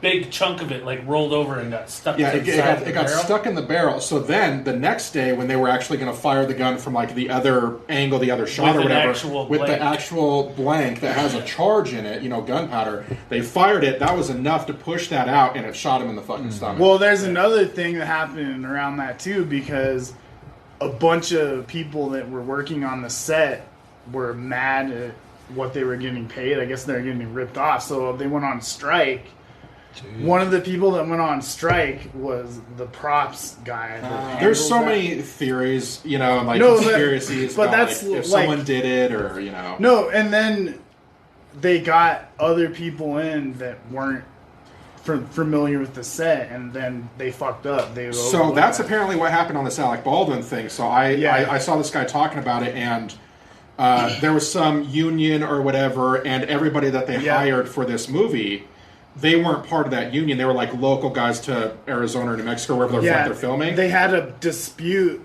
big chunk of it like rolled over and got stuck. Yeah, to it the side of the got barrel. stuck in the barrel. So then the next day, when they were actually going to fire the gun from like the other angle, the other shot With or an whatever, actual with the blank. actual blank that has a charge in it, you know, gunpowder, they fired it. That was enough to push that out, and it shot him in the fucking stomach. Well, there's another thing that happened around that too, because a bunch of people that were working on the set were mad at what they were getting paid. I guess they're getting ripped off, so they went on strike. Dude. One of the people that went on strike was the props guy. There's so many theories, you know, like No, conspiracies, but about, that's like, if like- someone did it or you know. No, and then they got other people in that weren't familiar with the set, and then they fucked up. They So overlooked that's that. apparently what happened on this Alec Baldwin thing. So I saw this guy talking about it, and there was some union or whatever, and everybody that they hired for this movie, they weren't part of that union. They were like local guys to Arizona or New Mexico, wherever they're filming. They had a dispute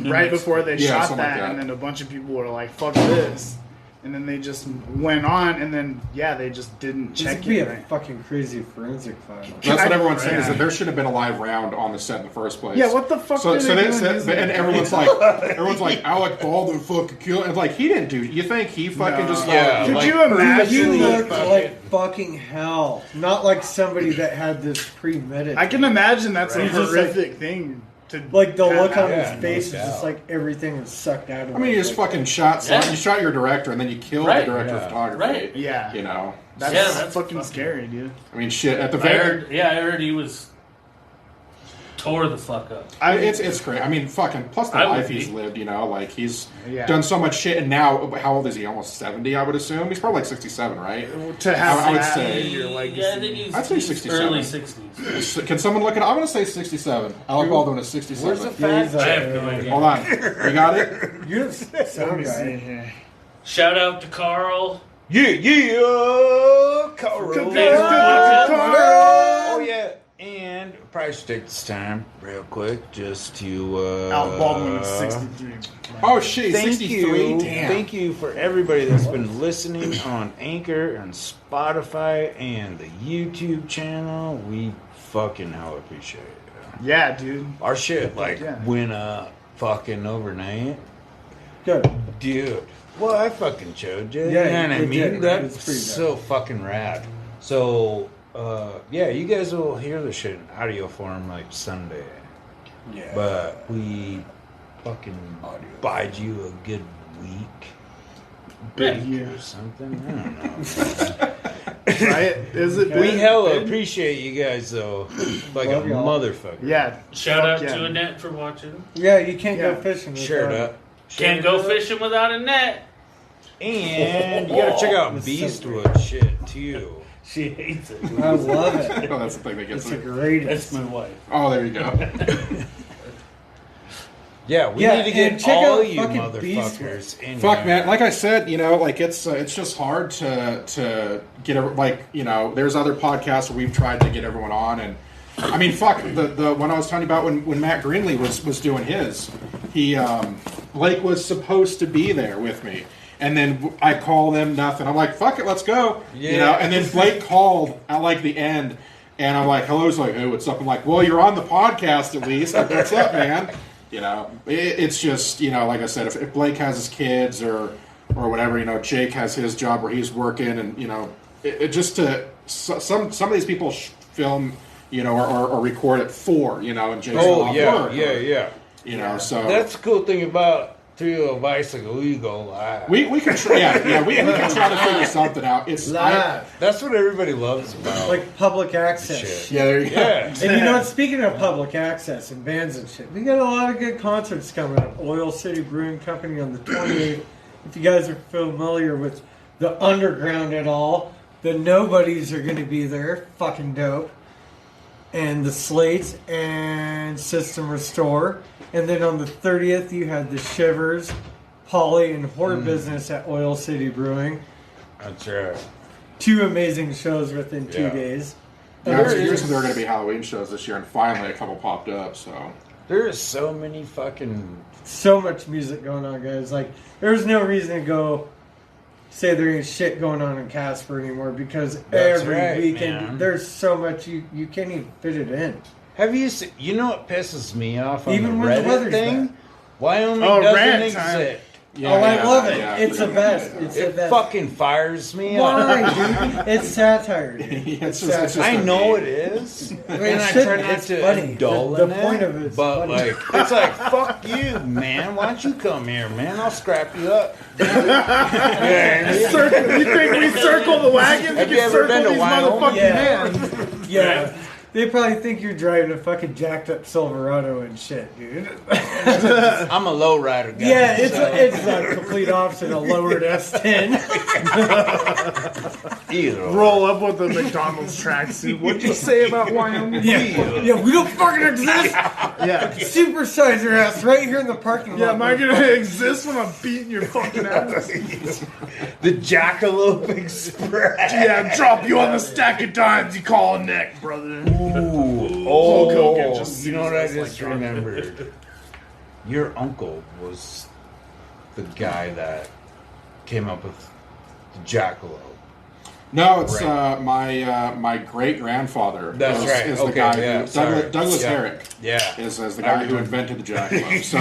right before they shot something like that, that. and then a bunch of people were like, "Fuck this." And then they just went on, and then they just didn't This check would be it. a Right. fucking crazy forensic file. That's what everyone's saying is Yeah. that there should have been a live round on the set in the first place. Yeah, what the fuck? So were they doing using and it? everyone's like Alec Baldwin fucking killed, and like he didn't do. You think he fucking just Yeah, Could like, you imagine? You looked like fucking hell. Not like somebody that had this premeditated. I can imagine that's a He's just like- horrific thing to Like the have look on happen. his no face is doubt. just like everything was sucked out of I mean, you him. just Like, fucking shot. Yeah. You shot your director, and then you killed Right. the director of Yeah. photography. Right. Yeah, You know. that's fucking scary, dude. I mean, shit. At the I very, heard he was tore the fuck up. it's great. I mean, fucking. Plus the I would life he's be. lived. You know, like he's Yeah. done so much shit, and now how old is he? Almost 70, I would assume. He's probably like 67, right? To have I would that say- in your legacy. Yeah, I think he's, I'd say he's 67. early 60s. Can someone look it up? I'm gonna say 67. Alec Baldwin is 67. Where's the yeah, he's fact? I have no idea. Hold on. You got it? You're a Let sound me see guy. here. Shout out to Carl. Yeah, Carl. Carl. Oh yeah, and probably I should take this time real quick just to Al Baldwin is 63. Oh shit, Thank 63. you. Damn. Thank you for everybody that's been listening on Anchor and Spotify and the YouTube channel. We fucking hell appreciate it. Yeah, dude. Our shit Yeah. went up fucking overnight. Good. Dude. Well, I fucking showed you. Yeah, You know what I you mean? did, right? That's It's pretty so fucking rad. So, yeah, you guys will hear the shit in audio form like Sunday. Yeah. But we fucking bide you a good week. Big Week year. or something. I don't know. Right? Is it? We big? hella appreciate you guys though. Like Love a y'all. motherfucker. Yeah. Shout out fuck yeah. to Annette for watching. Yeah, you can't Yeah. go fishing. without Shirt it. up. Can't Shirt go up. fishing without a net. And you gotta check out It's so Beastwood shit too. She hates it. I love it. Oh, that's the thing that gets It's the me. greatest. That's my wife. Oh, there you go. Yeah, we Yeah, need to and get check all out you fucking motherfuckers in Fuck, here. man. Like I said, you know, like it's just hard to get like, you know, there's other podcasts where we've tried to get everyone on, and I mean, fuck the one I was telling you about when Matt Greenlee was doing his, he Blake was supposed to be there with me, and then I call them nothing. I'm like, fuck it, let's go, you Yeah. know. And then Blake called at like the end, and I'm like, hello. He's like, hey, what's up? I'm like, well, you're on the podcast at least. Like, what's up, man? You know, it's just, you know, like I said, if Blake has his kids or whatever, you know, Jake has his job where he's working, and you know, it just to some of these people film, you know, or record at 4, you know, and Jake's Oh off yeah, work, yeah, or, yeah. you know, so That's the cool thing about Trio Bicycle Eagle. we can try, we can try to figure something out. It's That's what everybody loves about Like public access. shit. yeah, there you go. Yeah. And you know, speaking of public access and bands and shit, we got a lot of good concerts coming up. Oil City Brewing Company on the 28th. If you guys are familiar with the underground at all, the Nobodies are going to be there. Fucking dope. And the Slates and System Restore. And then on the 30th, you had the Shivers, Polly, and Horde Business at Oil City Brewing. That's right. 2 amazing shows within 2 Yeah. days. Yeah, it's usually there were going to be Halloween shows this year, and finally a couple popped up. So There is so many fucking So much music going on, guys. Like, there's no reason to go say there ain't shit going on in Casper anymore, because That's every right, weekend man. there's so much you can't even fit it in. Have you seen, you know what pisses me off on Even the when the Reddit weather's thing? bad. Wyoming Oh, doesn't rant time. exist. yeah, Oh, I yeah, love it. yeah. It's the best. It's the It best. fucking fires me Why, up. dude? It's satire. Dude. Yeah, it's It's just I a- know it is, and I shouldn't. try not It's to funny. indulge The in point it, of it's but funny. like it's like fuck you, man. Why don't you come here, man? I'll scrap you up. Yeah. You think we circle the wagons? Have We you can ever circle been to these Wyoming? motherfucking Yeah. hands. Yeah. They probably think you're driving a fucking jacked up Silverado and shit, dude. I'm a lowrider guy. Yeah, it's so it's the complete opposite of lowered S10. either. Roll up with a McDonald's tracksuit. What'd you say about Wyoming? Yeah, we don't fucking exist. Yeah. Supersize your ass right here in the parking lot. Yeah, am I gonna exist when I'm beating your fucking ass? The Jackalope Express. Yeah, drop you on the stack of dimes you call a neck, brother. Ooh, Hulk Hogan just you know what I sees us just like remembered? Your uncle was the guy that came up with the Jackalope. No, it's Right. my great grandfather. That's right. Is Okay, the guy yeah, who, sorry. Douglas Yeah. Herrick Yeah. is the guy who invented the jackalope. So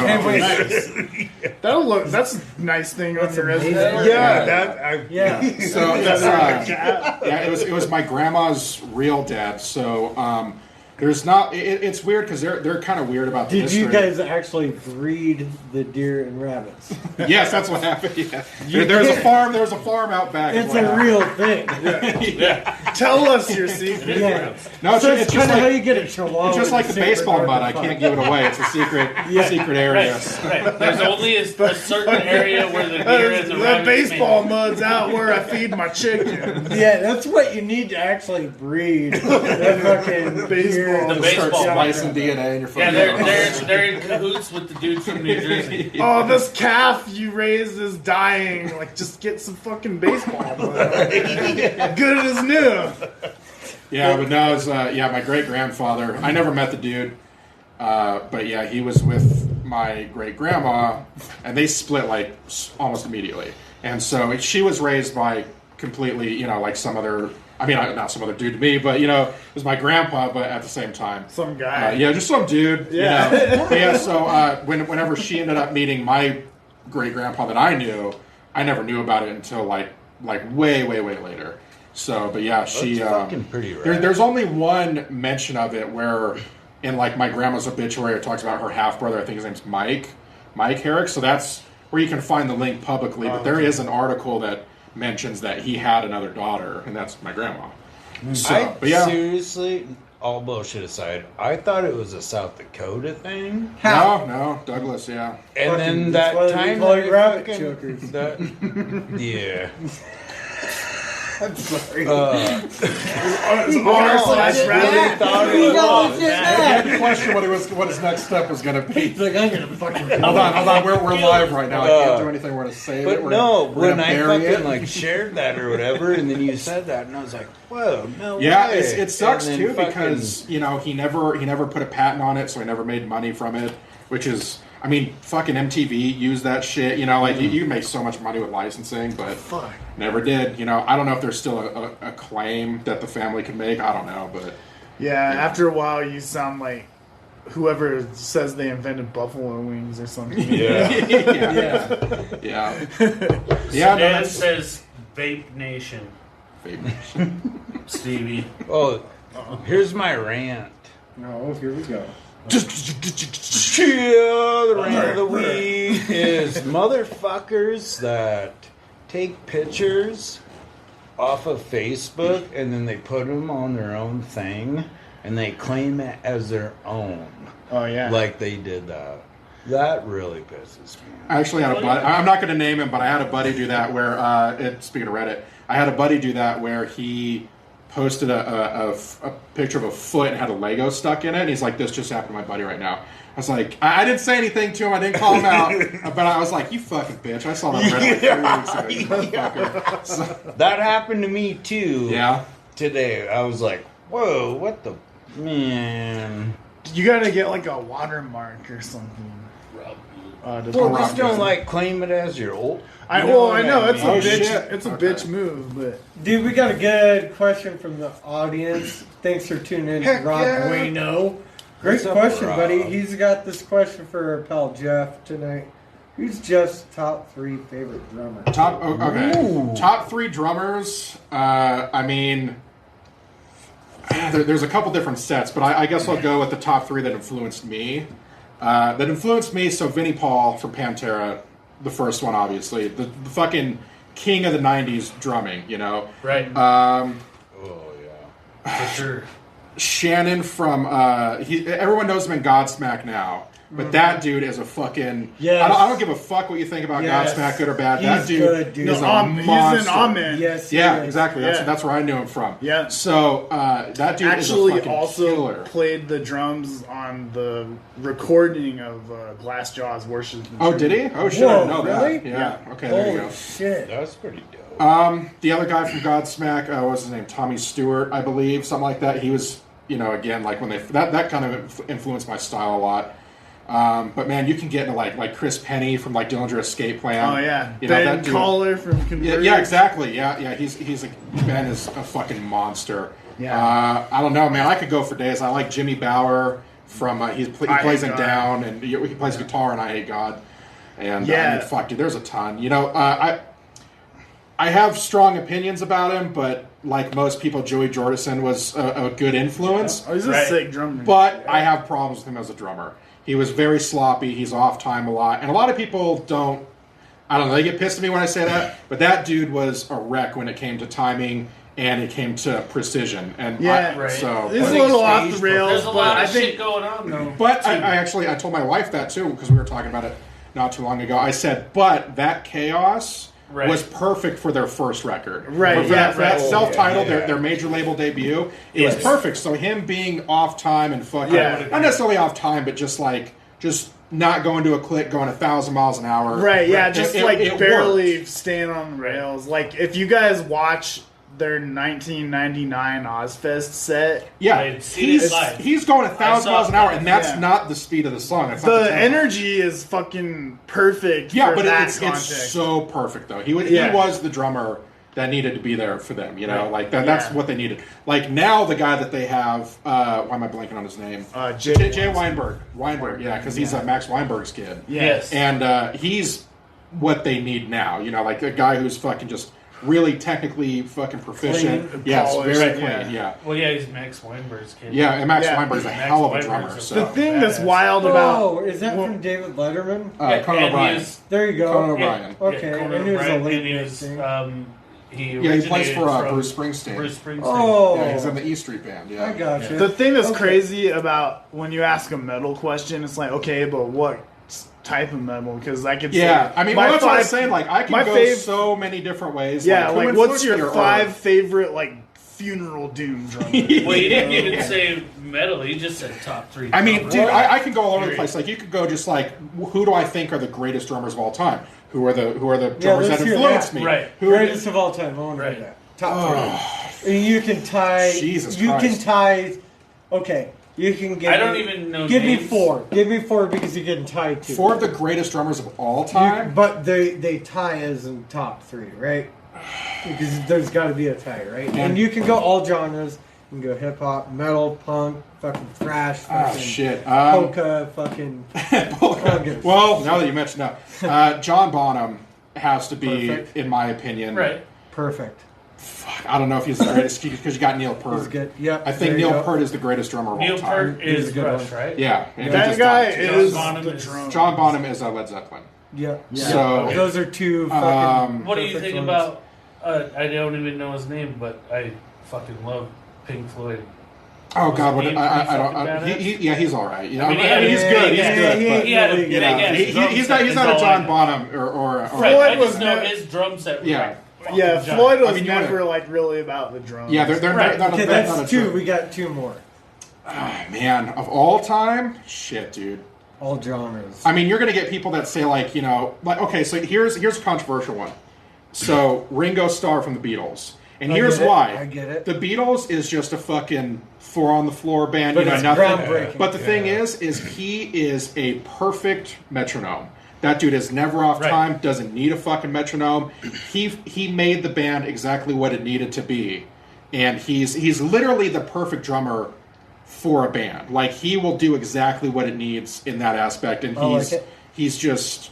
That'll look. That's a nice thing on your amazing. resume. Yeah. so it's, yeah, it was my grandma's real dad. So there's not. It's weird because they're kind of weird about the Did history. you guys actually breed the deer and rabbits? Yes, that's what happened. Yeah. There's a farm. There's a farm out back. It's a real thing. Tell us your secret. Yeah. No, So it's it's just kind of how like you get a chihuahua. it's just like the with a secret baseball mud. I dog can't give it away. It's a secret area. Right. There's only a certain area where the deer and the The rabbits baseball meet. mud's out where I feed my chicken. Yeah, that's what you need to actually breed. The fucking deer. The baseball Start mud. splicing DNA in your Yeah, phone. they're in cahoots with the dudes from New Jersey. Oh, this calf you raised is dying. Like, just get some fucking baseball mud. Good as new. Yeah, but no, it was my great grandfather. I never met the dude, but yeah, he was with my great grandma, and they split like almost immediately. And so she was raised by completely, like some other. I mean, not some other dude to me, but it was my grandpa. But at the same time, Some guy. just some dude. Yeah. But yeah. So whenever she ended up meeting my great grandpa that I knew, I never knew about it until like way later. So, but yeah, she. That's fucking pretty rad. There's only one mention of it where, in like my grandma's obituary, it talks about her half brother. I think his name's Mike Herrick. So that's where you can find the link publicly. But there is an article that mentions that he had another daughter, and that's my grandma. So, but yeah, Seriously, all bullshit aside, I thought it was a South Dakota thing. no, Douglas, yeah. And then That's that why they time call that it rabbit fucking- chokers. Yeah. I'm sorry. R/rabbit. thought You it got was. legit I mad. had to question what his next step was going to be. He's like, I'm gonna fucking. Hold on, we're live right now. I can't do anything. We're going to save it. But We're no, gonna when I bury fucking it. like shared that or whatever, and then you said that, and I was like, "Whoa, no Yeah, way!" it sucks And then too fucking- because he never put a patent on it, so he never made money from it. Which is, I mean, fucking MTV used that shit. You make so much money with licensing, but never did. I don't know if there's still a claim that the family can make. I don't know, but Yeah, after a while, you sound like whoever says they invented buffalo wings or something. Yeah. yeah. Dan No, says Vape Nation. Stevie. Oh, here's my rant. No, here we go. Yeah, the rant of the week is motherfuckers that take pictures off of Facebook and then they put them on their own thing and they claim it as their own. Oh, yeah. Like they did that. That really pisses me off. I actually had a buddy. I'm not going to name him, but I had a buddy do that where, speaking of Reddit, I had a buddy do that where he posted a picture of a foot and had a Lego stuck in it. And he's like, this just happened to my buddy right now. I was like, I didn't say anything to him. I didn't call him out. But I was like, you fucking bitch. I saw that Reddit like 3 weeks ago. You motherfucker. So, That happened to me too. yeah. Today. I was like, whoa, what the man. You gotta get like a watermark or something. Well, Rob just don't doesn't. like claim it as your old. I You know, what I know. It's mean? a Oh, bitch. shit. It's a Okay. bitch move, but Dude, we got a good question from the audience. Thanks for tuning in, Heck Rob yeah. Bueno. Great What's up, question, Rob? buddy. He's got this question for our pal Jeff tonight. Who's Jeff's top 3 favorite drummer? Top 3 drummers. I mean, there's a couple different sets, but I guess I'll go with the top 3 that influenced me. So Vinnie Paul from Pantera, the first one, obviously. The fucking king of the 90s drumming, Right. Oh, yeah. For sure. Shannon from, everyone knows him in Godsmack now. But that dude is a fucking... Yes. I don't give a fuck what you think about Yes. Godsmack, good or bad. He's that dude, good, dude. is no, a he's monster. an Amen. Yes. Yeah, he is. exactly. Yeah. That's where I knew him from. Yeah. So that dude Actually, is a fucking also killer. played the drums on the recording of Glassjaw's Worship. and Oh, did he? Tribute. Oh shit! I didn't Whoa, know really? that. Yeah. Okay, there you Holy go. shit. That's pretty dope. The other guy from Godsmack, what was his name? Tommy Stewart, I believe, something like that. He was, again, like when that kind of influenced my style a lot. But man, you can get into like Chris Penny from like Dillinger Escape Plan. Oh yeah, that Ben dude- Collar from Converge. Yeah, exactly. Yeah. Ben is a fucking monster. Yeah. I don't know, man. I could go for days. I like Jimmy Bauer from he plays in God. Down, and he plays guitar in I Hate God. And Yeah. I mean, fuck, dude, there's a ton. I have strong opinions about him, but like most people, Joey Jordison was a good influence. Oh, he's a Right. sick drummer. But I have problems with him as a drummer. He was very sloppy. He's off time a lot, and a lot of people don't. I don't know. They get pissed at me when I say that, but that dude was a wreck when it came to timing and it came to precision. And Yeah, right. so. It's a but- little off the rails, There's a but lot I of think shit going on, though. But I told my wife that too because we were talking about it not too long ago. I said, but that chaos Right. was perfect for their first record. Right, For yeah, that, for that right. self-titled, Yeah. their major label debut, it was Yes. perfect. So him being off time and fucking, Yeah. not necessarily off time, but just not going to a click, going 1,000 miles an hour. right, yeah, just It like worked. barely staying on the rails. Like if you guys watch their 1999 Ozfest set. Yeah, I'd seen it live. he's going 1,000 miles an hour, and that's Yeah. not the speed of the song. That's not The tempo. energy is fucking perfect. Yeah, for but that it's context. so perfect though. He Yeah. was the drummer that needed to be there for them. You know, Right. like that's Yeah. what they needed. Like now, the guy that they have, why am I blanking on his name? Jay Weinberg. Yeah, because he's Max Weinberg's kid. Yes. And he's what they need now. You know, like a guy who's fucking just really technically fucking proficient. Clean, Yes, polished, very yeah. clean. Yeah. Well, yeah, he's Max Weinberg's kid. Yeah, and Max Yeah. Weinberg's a Max hell of a Weinberg's drummer. a So. The thing that's Badass. wild about Oh, is that from David Letterman? Conan and O'Brien. he was- There you go. Conan O'Brien. Okay, Conan and he was a O'Brien, late and he night was, thing. he Yeah, he plays originated for from Bruce Springsteen. Bruce Springsteen. Oh, Yeah, he's in the E Street Band. Yeah. I got you. the thing that's Okay. crazy about when you ask a metal question, it's like, okay, but what type of metal? Because I could Yeah, say, I mean, my well, that's what I was five- saying. Like, I my can go fav- so many different ways. Yeah, who like what's influenced your me or- 5 favorite like funeral doom drummers? Well, you didn't even say metal. You just said top 3. I mean, drummers. dude, I can go all over the Period. place. Like, you could go just like, who do I think are the greatest drummers of all time? Who are the drummers let's that hear influenced that. me? Right. Who are Greatest of all time. I want to Right. hear that. Top 3. And you can tie. Jesus you Christ. can tie. Okay, you can give. I don't me, even know Give me names. 4. Give me 4 because you're getting tied to. 4 of the greatest drummers of all time? But they tie as in top 3, right? Because there's got to be a tie, right? And you can go all genres. You can go hip hop, metal, punk, fucking thrash, fucking Oh, shit. polka, fucking. Congas. Well, now that you mention that, John Bonham has to be, Perfect. in my opinion. Right. Perfect. I don't know if he's the greatest because you got Neil Peart. He's good. Yep. I think there you Neil go. Peart is the greatest drummer of Neil all time. Peart He's is a good Rush, one. right? Yeah. and he That just guy died, too. is Bonham the is- drum. John Bonham is Led Zeppelin. Yep. So- those are 2 fucking. What do you perfect think ones. about? I don't even know his name, but I fucking love Pink Floyd. Oh God, what He I don't. fucking badass? He's all right. You know, I mean, he's good. He's yeah, good. he but, ain't He had a really big good. ass he's drum not. He's set, is not a all I John know. Bonham or Right, Floyd I was just know ne- his drum set. Was Yeah. like fucking Yeah, giant. Floyd was I mean, you never wanna- like really about the drums. yeah. They're Right. not. Okay, Not a that's 2. true- We got 2 more. Man, of all time, shit, dude. All genres. I mean, you're gonna get people that say like, like, okay, so here's a controversial one. So Ringo Starr from the Beatles, and I here's get it. why. I get it. The Beatles is just a fucking 4 on the floor band. But you know, it's nothing. groundbreaking. But the thing is he is a perfect metronome. That dude is never off Right. time. Doesn't need a fucking metronome. He made the band exactly what it needed to be, and he's literally the perfect drummer for a band. Like, he will do exactly what it needs in that aspect, and I like it. he's just,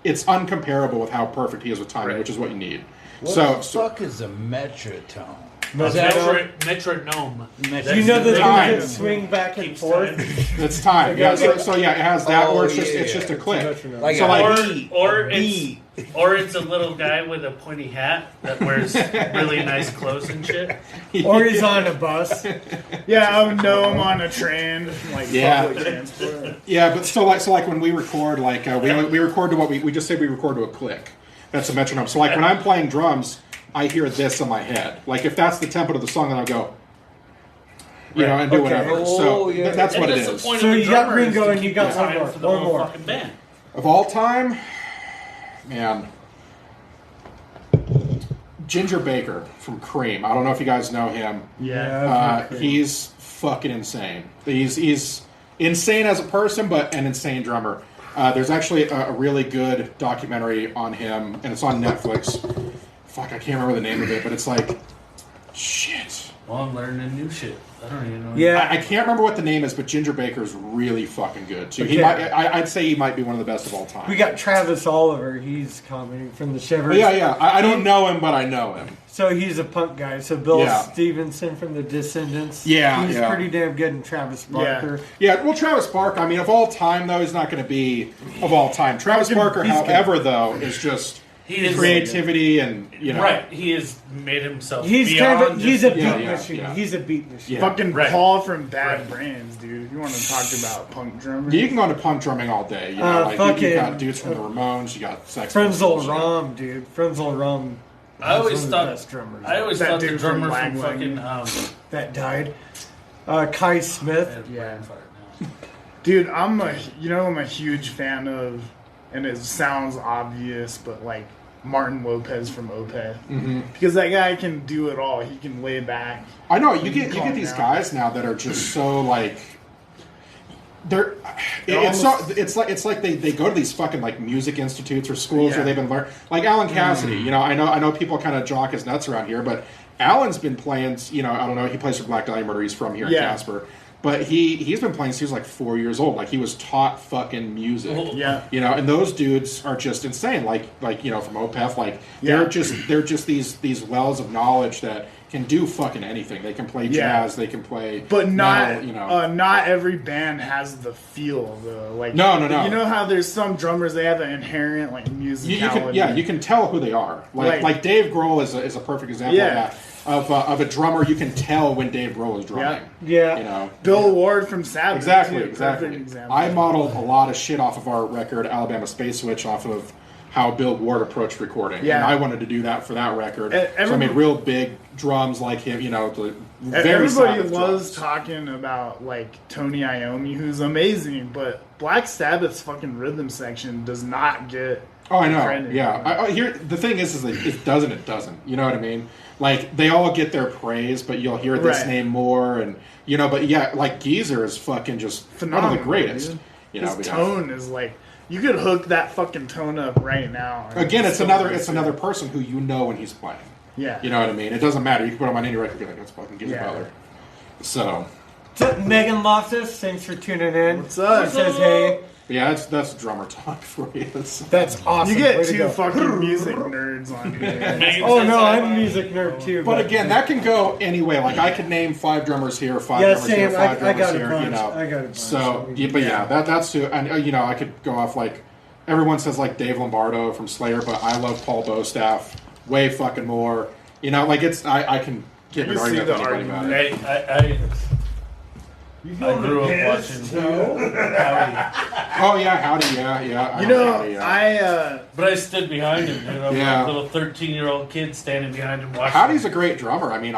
it's uncomparable with how perfect he is with timing, Right. which is what you need. What So the fuck is a metronome? Metronome. You know the Time. things that swing back and Keeps forth? time. it's time. Yeah. So yeah, it has that, Oh, or it's just yeah. it's just a click. metronome. Like So a like- beat, Or a it's beat. or it's a little guy with a pointy hat that wears really nice clothes and shit. Or he's on a bus. Yeah, I would know him on a train, like Yeah. public transport. Yeah, but so like when we record, like we record to what we just say we record to a click. That's a metronome. So like when I'm playing drums, I hear this in my head. Like if that's the tempo of the song, then I'll go, you know, and do Okay. whatever. Oh, So yeah. that's what it And that's is. the point So of a you got drummer is Ringo to and you keep got the one time more. for the One whole more. fucking band. Of all time, man, Ginger Baker from Cream. I don't know if you guys know him. Yeah. He's fucking insane. He's insane as a person, but an insane drummer. There's actually a really good documentary on him, and it's on Netflix. Fuck, I can't remember the name of it, but it's like, shit. Well, I'm learning new shit. I don't even know. Yeah. I can't remember what the name is, but Ginger Baker's really fucking good too. Okay. I'd say he might be one of the best of all time. We got Travis Oliver. He's commenting from the Shivers. Yeah. I don't know him, but I know him. So he's a punk guy. So Bill Yeah. Stevenson from the Descendants. Yeah, He's yeah. pretty damn good. And Travis Barker. Yeah, well, Travis Barker, I mean, of all time, though, he's not going to be of all time. Travis Barker, he's however, though, is just He is creativity and, you know. Right, he has made himself. He's beyond kind of he's a beat just- machine. yeah. He's a beat machine. Yeah. Fucking Right. Paul from Bad Right. Brains, dude. If you want to talk about punk drummers. You can go into punk drumming all day. You know, like, you fucking- got dudes from the Ramones, you got Sex Frenzal Pistols. Ram, dude. Frenzal Ram. I always One of the thought. best drummers. I always That thought the dude from drummer Black from Wagon. fucking. That died. Kai Smith. Yeah. Dude, I'm a huge fan of, and it sounds obvious, but like Martin Lopez from Opeth. Because that guy can do it all. He can lay back. I know you get calm these down. guys now that are just so like it's like they go to these fucking like music institutes or schools where they've been learning, like Alan Cassidy. You know, I know people kind of jock his nuts around here, but Alan's been playing. You know, I don't know. He plays for Black Dahlia Murder. He's from here in Casper. But he's been playing since he was like 4 years old. Like he was taught fucking music. Yeah. You know, and those dudes are just insane. Like you know, from Opeth, like they're just these wells of knowledge that can do fucking anything. They can play jazz, they can play but not metal, you know. Not every band has the feel though. Like No. You know how there's some drummers, they have an inherent like musicality. You can tell who they are. Like Dave Grohl is a perfect example of that. Of a drummer, you can tell when Dave Grohl is drumming. Yeah. You know, Bill Ward from Sabbath. exactly. Perfect example. I modeled a lot of shit off of our record, Alabama Space Switch, off of how Bill Ward approached recording. Yeah. And I wanted to do that for that record. And So I made real big drums like him, you know, very everybody solid loves drums. talking about like Tony Iommi, who's amazing, but Black Sabbath's fucking rhythm section does not get Oh, I know. credit. Yeah. Here, the thing is that it doesn't. You know what I mean? Like, they all get their praise, but you'll hear this Right. name more, and, you know, but yeah, like, Geezer is fucking just Phenomenal, one of the greatest. dude. You know, His but tone is like, you could hook that fucking tone up right now. and again, it's still another person who you know when he's playing. Yeah. You know what I mean? It doesn't matter. You can put him on any record, you're like, that's fucking Geezer Yeah. Butler. So, So, Megan Loftus, thanks for tuning in. What's up? She says, hey. yeah, that's drummer talk for you. That's awesome. You Way get to two go. fucking music nerds on here. Oh, no, I'm a music nerd, too. But again, that can go anyway. Like, I could name 5 drummers here, 5 Yeah, drummers here, same. 5 I drummers got a here, bunch. you know. I got a bunch. So, So, yeah, but yeah, that's too. And you know, I could go off like everyone says like Dave Lombardo from Slayer, but I love Paul Bostaff way fucking more. You know, like it's I can get an You see argument the with anybody about it. Hey, I grew up watching Howdy, Oh yeah, Howdy, yeah. You know, Howdy, yeah. but I stood behind him, dude. I was Yeah. a little 13-year-old kid standing behind him watching. Howdy's a great drummer. I mean,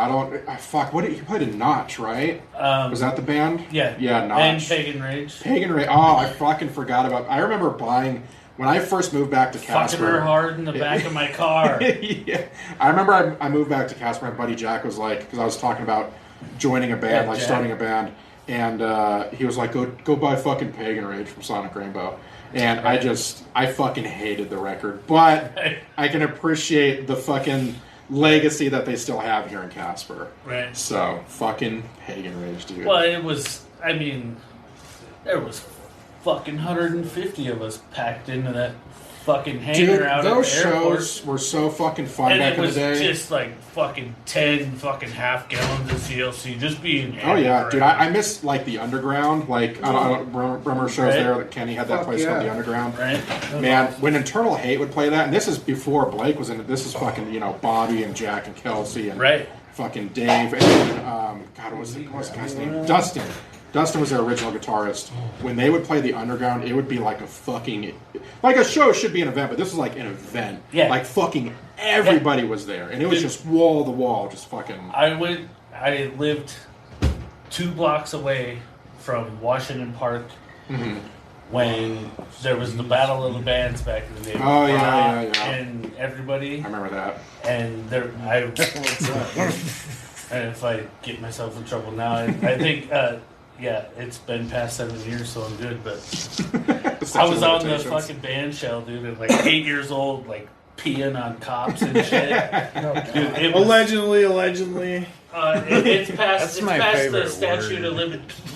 fuck. What did he played in Notch, right? Was that the band? Yeah, Yeah, Notch. and Pagan Rage. Pagan Ray. Oh, I fucking forgot about. I remember buying when I first moved back to Casper. Fucking her hard in the back of my car. Yeah. I remember I moved back to Casper. My buddy Jack was like, because I was talking about joining a band, Yeah, like Jack. starting a band, and he was like, go buy fucking Pagan Rage from Sonic Rainbow. And I fucking hated the record, but I can appreciate the fucking legacy that they still have here in Casper. Right. So fucking Pagan Rage, dude. Well, it was. I mean, there was fucking 150 of us packed into that fucking hangar Dude, out those at the airport. shows were so fucking fun And back it in the was day. just like fucking 10 fucking half gallons of CLC just being. Oh yeah, handed dude! around. I miss like the underground. Like I don't remember shows Right. there that Kenny had that Fuck place called yeah. the Underground. Right. Man, when Internal Hate would play that, and this is before Blake was in it. This is fucking Bobby and Jack and Kelsey and Right. fucking Dave and God, what was the guy's name? Dustin. Dustin was their original guitarist. When they would play the Underground, it would be like a show should be an event, but this was like an event. Yeah. Like fucking everybody was there, and it was just wall to wall, just fucking. I lived 2 blocks away from Washington Park when there was the Battle of the Bands back in the day. Oh, yeah, yeah. And everybody. I remember that. And and if I get myself in trouble now, I think, it's been past 7 years, so I'm good. But I was on the fucking band shell, dude, at like 8 years old, like peeing on cops and shit. Dude, it was, Allegedly. it's past my the favorite statute of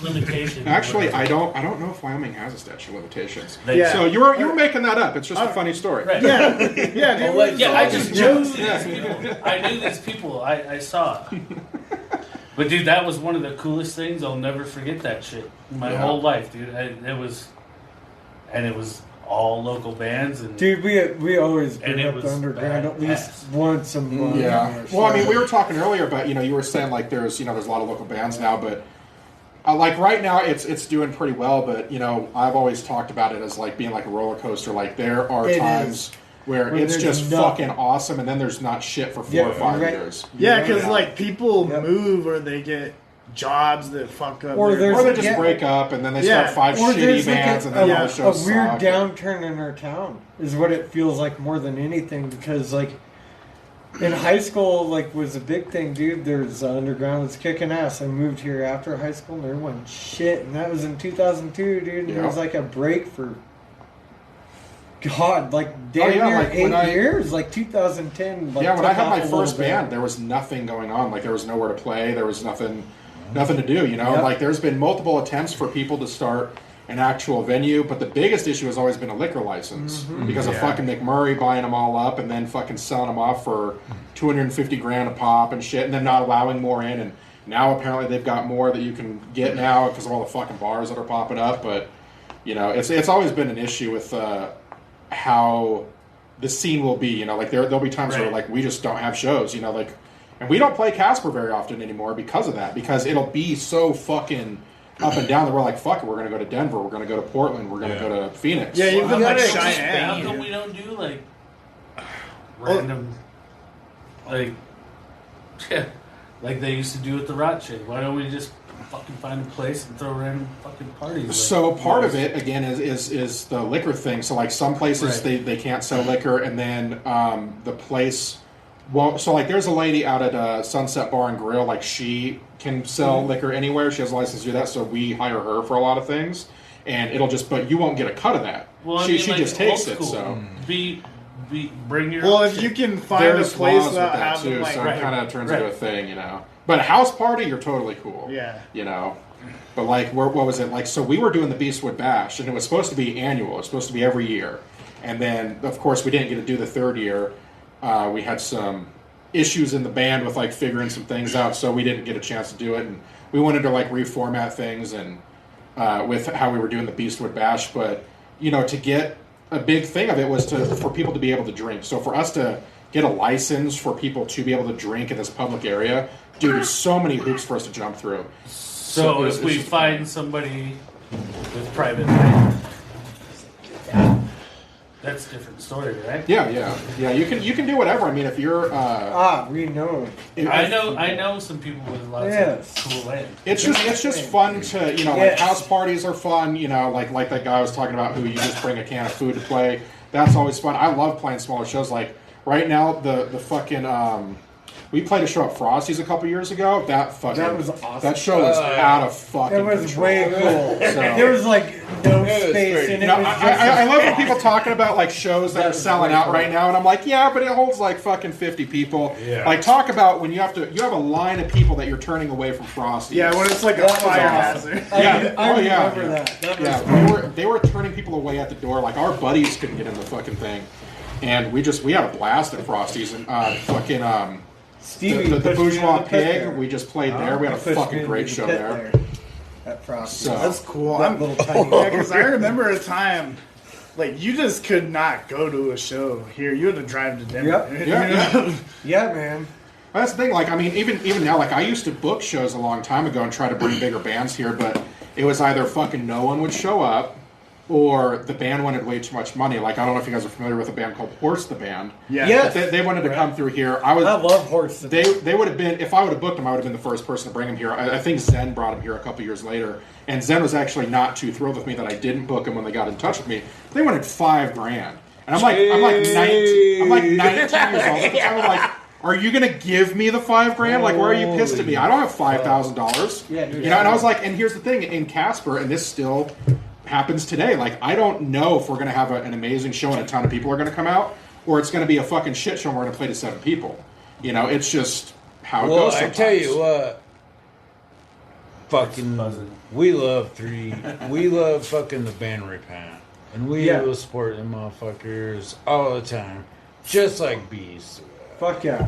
limitations. Actually, I don't know if Wyoming has a statute of limitations. Yeah. So you were making that up. It's just a funny story. Right. Yeah, dude. Yeah, I just knew these Yeah. people. I knew these people. I saw. But dude, that was one of the coolest things. I'll never forget that shit. My whole life, dude. It was all local bands and Dude, we always And bring it up was the underground at least badass. once a month. Yeah. Well, I mean, we were talking earlier about you were saying like there's a lot of local bands now, but like right now it's doing pretty well. But I've always talked about it as like being like a roller coaster. Like there are It times is. where When it's there's just nothing. fucking awesome, and then there's not shit for 4 Yeah, or 5 right. years. Yeah, because Yeah. like people Yep. move or they get jobs that fuck up. Or their- there's- Or they just Yeah. break up and then they Yeah. start 5 Or shitty there's like bands and then all the shows a weird suck. downturn in our town is what it feels like more than anything, because like in high school, like was a big thing, dude. There's underground was kicking ass. I moved here after high school and there went shit, and that was in 2002, dude. And Yeah. it was like a break for God, like damn yeah, near like when 8 years, like 2010. Like, Yeah, when I took had off my a little first bit. band, there was nothing going on. Like there was nowhere to play. There was nothing to do. You know, Yep. like there's been multiple attempts for people to start an actual venue, but the biggest issue has always been a liquor license because of fucking McMurray buying them all up and then fucking selling them off for $250,000 a pop and shit, and then not allowing more in. And now apparently they've got more that you can get now because of all the fucking bars that are popping up. But you know, it's always been an issue with how the scene will be. You know, like there'll be times where like we just don't have shows. You know, like, and we don't play Casper very often anymore because of that. Because it'll be so fucking up and down that we're like, fuck it, we're gonna go to Denver, we're gonna go to Portland, we're gonna go to Phoenix. Yeah, even How like come- Cheyenne. How come we don't do like random, like, yeah, like they used to do at the Rot Chick? Why don't we just fucking find a place and throw random fucking parties? Like, So part of it again is the liquor thing. So like some places they can't sell liquor, and then the place won't. So like there's a lady out at Sunset Bar and Grill, like she can sell liquor anywhere. She has a license to do that, so we hire her for a lot of things, and it'll just. But you won't get a cut of that. well, I she mean, she like, just takes it. old school. So Bring your. Well, own if shit. you can find there's a place laws with without that having too. like, So it kind of turns right. into a thing, you know. But a house party, you're totally cool. Yeah. You know. But like, what was it like? So we were doing the Beastwood Bash, and it was supposed to be annual. It was supposed to be every year, and then of course we didn't get to do the third year. We had some issues in the band with like figuring some things out, so we didn't get a chance to do it. And we wanted to like reformat things and with how we were doing the Beastwood Bash. But you know, to get a big thing of it was for people to be able to drink. So for us to get a license for people to be able to drink in this public area, dude, there's so many hoops for us to jump through. So it's if we just- find somebody with private land, that's a different story, right? Yeah. You can do whatever. I mean, if you're, We know. I know some people with lots Yes. of cool land. it's just fun to like Yes. house parties are fun. You know, like that guy I was talking about who you just bring a can of food to play. That's always fun. I love playing smaller shows. Like right now, the fucking we played a show at Frosty's a couple years ago. That was awesome. That show was out of fucking It was control. way cool. So- There was like no space, pretty- and it No, was just. I love when people talking about like shows that are selling out right now, and I'm like, yeah, but it holds like fucking 50 people. Yeah. Like talk about when you have a line of people that you're turning away from Frosty. Yeah, when it's like a That was fire awesome. hazard. Yeah. I Oh, yeah. remember that. That was Yeah, they were turning people away at the door. Like our buddies couldn't get in the fucking thing, and we had a blast at Frosty's and fucking Stevie the pushed me in Bourgeois the pit Pig. there. We just played there. We had a He pushed me fucking into great the show pit there. at Frosty. So That's cool. That I'm little tiny. yeah, because I remember a time like you just could not go to a show here. You had to drive to Denver. Yep. Yeah. Yeah, man. That's the thing. Like, I mean, even now, like I used to book shows a long time ago and try to bring bigger bands here, but it was either fucking no one would show up, or the band wanted way too much money. Like, I don't know if you guys are familiar with a band called Horse the Band. Yeah. Yes. They wanted to come through here. I love horse. They would have been, if I would have booked them, I would have been the first person to bring them here. I think Zen brought them here a couple years later, and Zen was actually not too thrilled with me that I didn't book them when they got in touch with me. They wanted $5,000, and I'm like 19 years old at the time. I'm like, are you gonna give me the $5,000? Like, why are you pissed at me? I don't have $5,000. Yeah, dude. You know. And I was like, and here's the thing: in Casper, and this still happens today. Like, I don't know if we're gonna have an amazing show and a ton of people are gonna come out, or it's gonna be a fucking shit show and we're gonna play to 7 people. You know, it's just how it Well, goes. I Sometimes. tell you what, fucking, we love fucking the band Repent, and we Yeah. will support them motherfuckers all the time, just like Beast. Fuck yeah.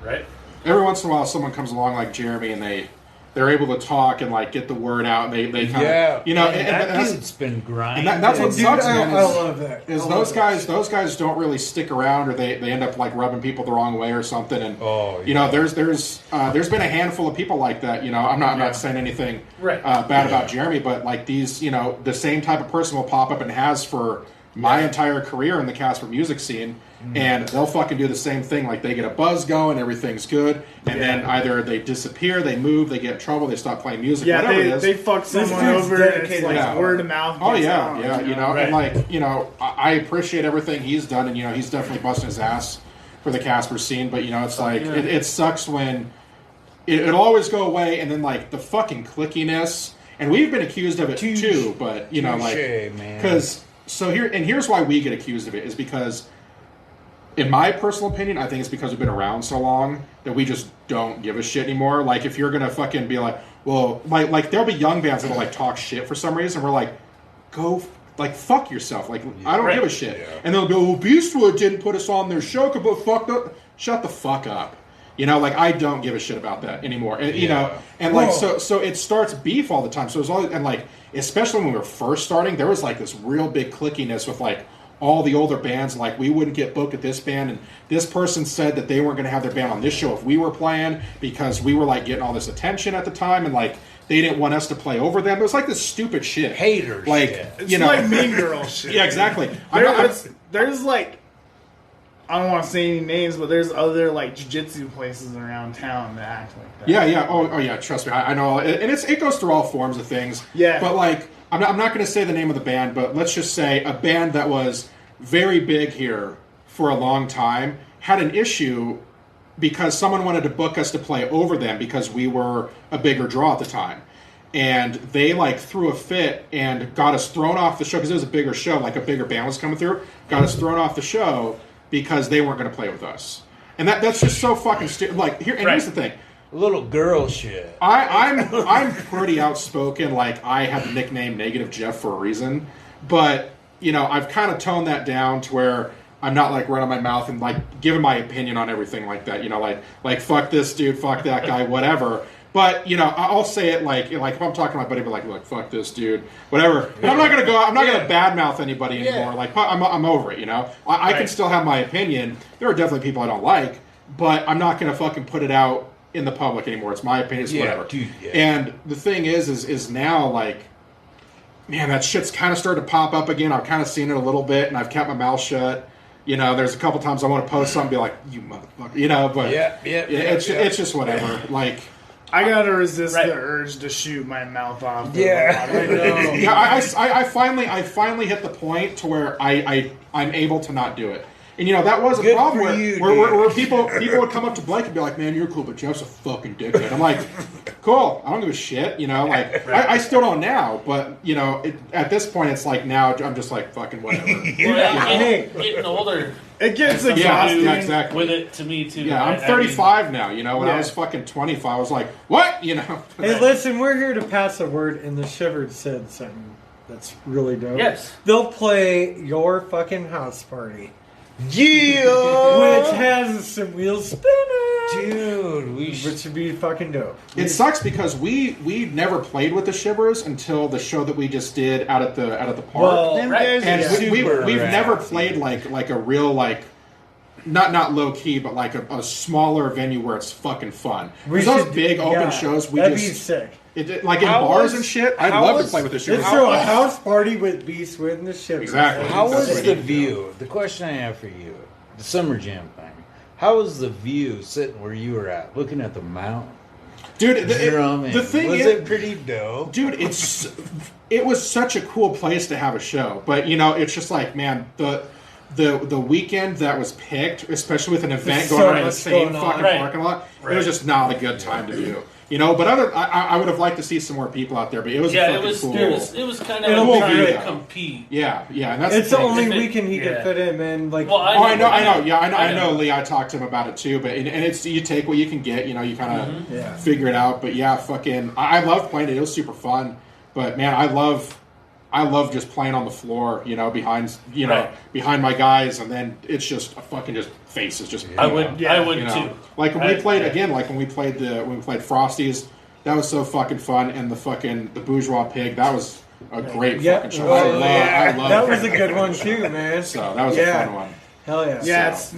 Right? Every once in a while, someone comes along like Jeremy, and they're able to talk and like get the word out, and they kind of Yeah, you know, and and that that's, dude's been grinding. and that's what Dude, sucks, I man. love that. Is I those love guys guys don't really stick around, or they end up like rubbing people the wrong way or something. And Oh, you know, there's been a handful of people like that. You know, I'm not saying anything Right. bad about Jeremy, but like these, you know, the same type of person will pop up and has for my entire career in the Casper music scene, and they'll fucking do the same thing. Like, they get a buzz going, everything's good, and then either they disappear, they move, they get in trouble, they stop playing music, whatever it is. They fuck someone over, and it's like word of mouth. Oh, gets yeah, out, yeah, you know, and like, you know, I appreciate everything he's done, and, you know, he's definitely busting his ass for the Casper scene, but, you know, it's like, it sucks when it'll always go away, and then, like, the fucking clickiness, and we've been accused of it too, but, you know, like, because... So here's why we get accused of it, is because, in my personal opinion, I think it's because we've been around so long that we just don't give a shit anymore. Like, if you're gonna fucking be like, well, like there'll be young bands that'll like talk shit for some reason. We're like, go like fuck yourself. Like, I don't give a shit. Yeah. And they'll go, well, Beastwood didn't put us on their show, but fucked up. Shut the fuck up. You know, like, I don't give a shit about that anymore. And, you know, and like, so it starts beef all the time. So it's always, and like, especially when we were first starting, there was like this real big clickiness with like all the older bands. Like, we wouldn't get booked at this band, and this person said that they weren't going to have their band on this show if we were playing, because we were like getting all this attention at the time, and like they didn't want us to play over them. It was like this stupid shit. Haters, like shit. You know, like Mean Girl shit. Yeah, exactly. There's like, I don't want to say any names, but there's other like jiu-jitsu places around town that act like that. Yeah. Oh, yeah. Trust me, I know. And it goes through all forms of things. Yeah. But like, I'm not going to say the name of the band, but let's just say a band that was very big here for a long time had an issue because someone wanted to book us to play over them because we were a bigger draw at the time. And they like threw a fit and got us thrown off the show because it was a bigger show, like a bigger band was coming through, got us thrown off the show because they weren't going to play with us. And that's just so fucking stupid. Like, here's the thing. Little girl shit. I'm pretty outspoken. Like, I have the nickname Negative Jeff for a reason. But, you know, I've kind of toned that down to where I'm not like running my mouth and like giving my opinion on everything like that. You know, like fuck this dude, fuck that guy, whatever. But, you know, I'll say it like if I'm talking to my buddy, but like fuck this dude, whatever. But I'm not gonna gonna badmouth anybody anymore. Like, I'm over it. You know, I can still have my opinion. There are definitely people I don't like, but I'm not gonna fucking put it out in the public anymore. It's my opinion. It's whatever. Dude, And the thing is now, like, man, that shit's kind of started to pop up again. I've kind of seen it a little bit, and I've kept my mouth shut. You know, there's a couple times I want to post something and be like, you motherfucker. You know, but it's just whatever. Like, I gotta resist the urge to shoot my mouth off. Yeah, I know. Yeah, I finally hit the point to where I'm able to not do it. And, you know, that was a Good problem for you, where people would come up to Blake and be like, man, you're cool, but Jeff's a fucking dickhead. I'm like, cool, I don't give a shit, you know, like, I still don't now, but, you know, at this point, it's like, now I'm just like, fucking whatever. Getting older. It gets exhausting. Yeah, exactly. With it, to me, too. Yeah, I'm 35 now, you know, when I was fucking 25, I was like, what? You know? Hey, listen, we're here to pass a word, and the Shivered said something that's really dope. Yes. They'll play your fucking house party. Yeah! Which has some wheels spinning. Dude, which would be fucking dope. It sucks because we never played with the Shivers until the show that we just did out at the park. Well, and we've never played like a real like not low key, but like a smaller venue where it's fucking fun. Those big open shows, that'd be sick. Like in bars and shit, I'd love to play with the Shivers. Let's throw a house party with Beastwood and the Shivers. Exactly. How was the view? The question I have for you, the Summer Jam thing. How was the view sitting where you were at, looking at the mountain? Dude, the thing was is, it pretty dope? Dude, it was such a cool place to have a show. But, you know, it's just like, man, the weekend that was picked, especially with an event going on in the same fucking parking lot, it was just not a good time to do. You know, but I would have liked to see some more people out there. But it was cool. It was kind of trying to compete. Yeah, and that's it's the only weekend he could fit him in. Like, I know. Lee, I talked to him about it too. But and it's you take what you can get. You know, you kind of figure it out. But yeah, fucking, I loved playing it. It was super fun. But man, I love just playing on the floor. You know, behind my guys, and then it's just a fucking just faces. Just I would too. Like when we played when we played Frosties, that was so fucking fun. And the Bourgeois Pig, that was a great fucking show. I love that was a good one too, man. So that was a fun one. Hell yeah. Yeah, it's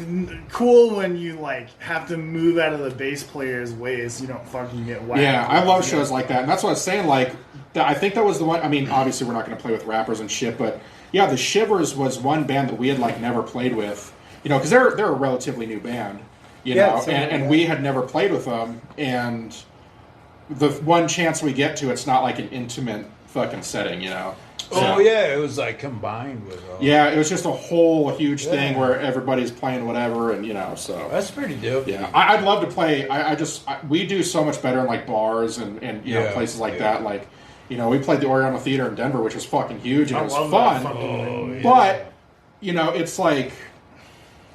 cool when you like have to move out of the bass player's way so you don't fucking get whacked. Yeah, I love shows like that. And that's what I was saying, like, I think that was the one. I mean, obviously we're not going to play with rappers and shit, but yeah, the Shivers was one band that we had like never played with, you know, because they're a relatively new band, you know, and we had never played with them, and the one chance we get to, it's not like an intimate fucking setting, you know. Oh yeah, it was like combined with all. Yeah, it was just a whole huge thing where everybody's playing whatever, and you know, so that's pretty dope. Yeah, I'd love to play. We do so much better in like bars and you know places like that. Like, you know, we played the Oriental Theater in Denver, which was fucking huge and it was fun. But you know, it's like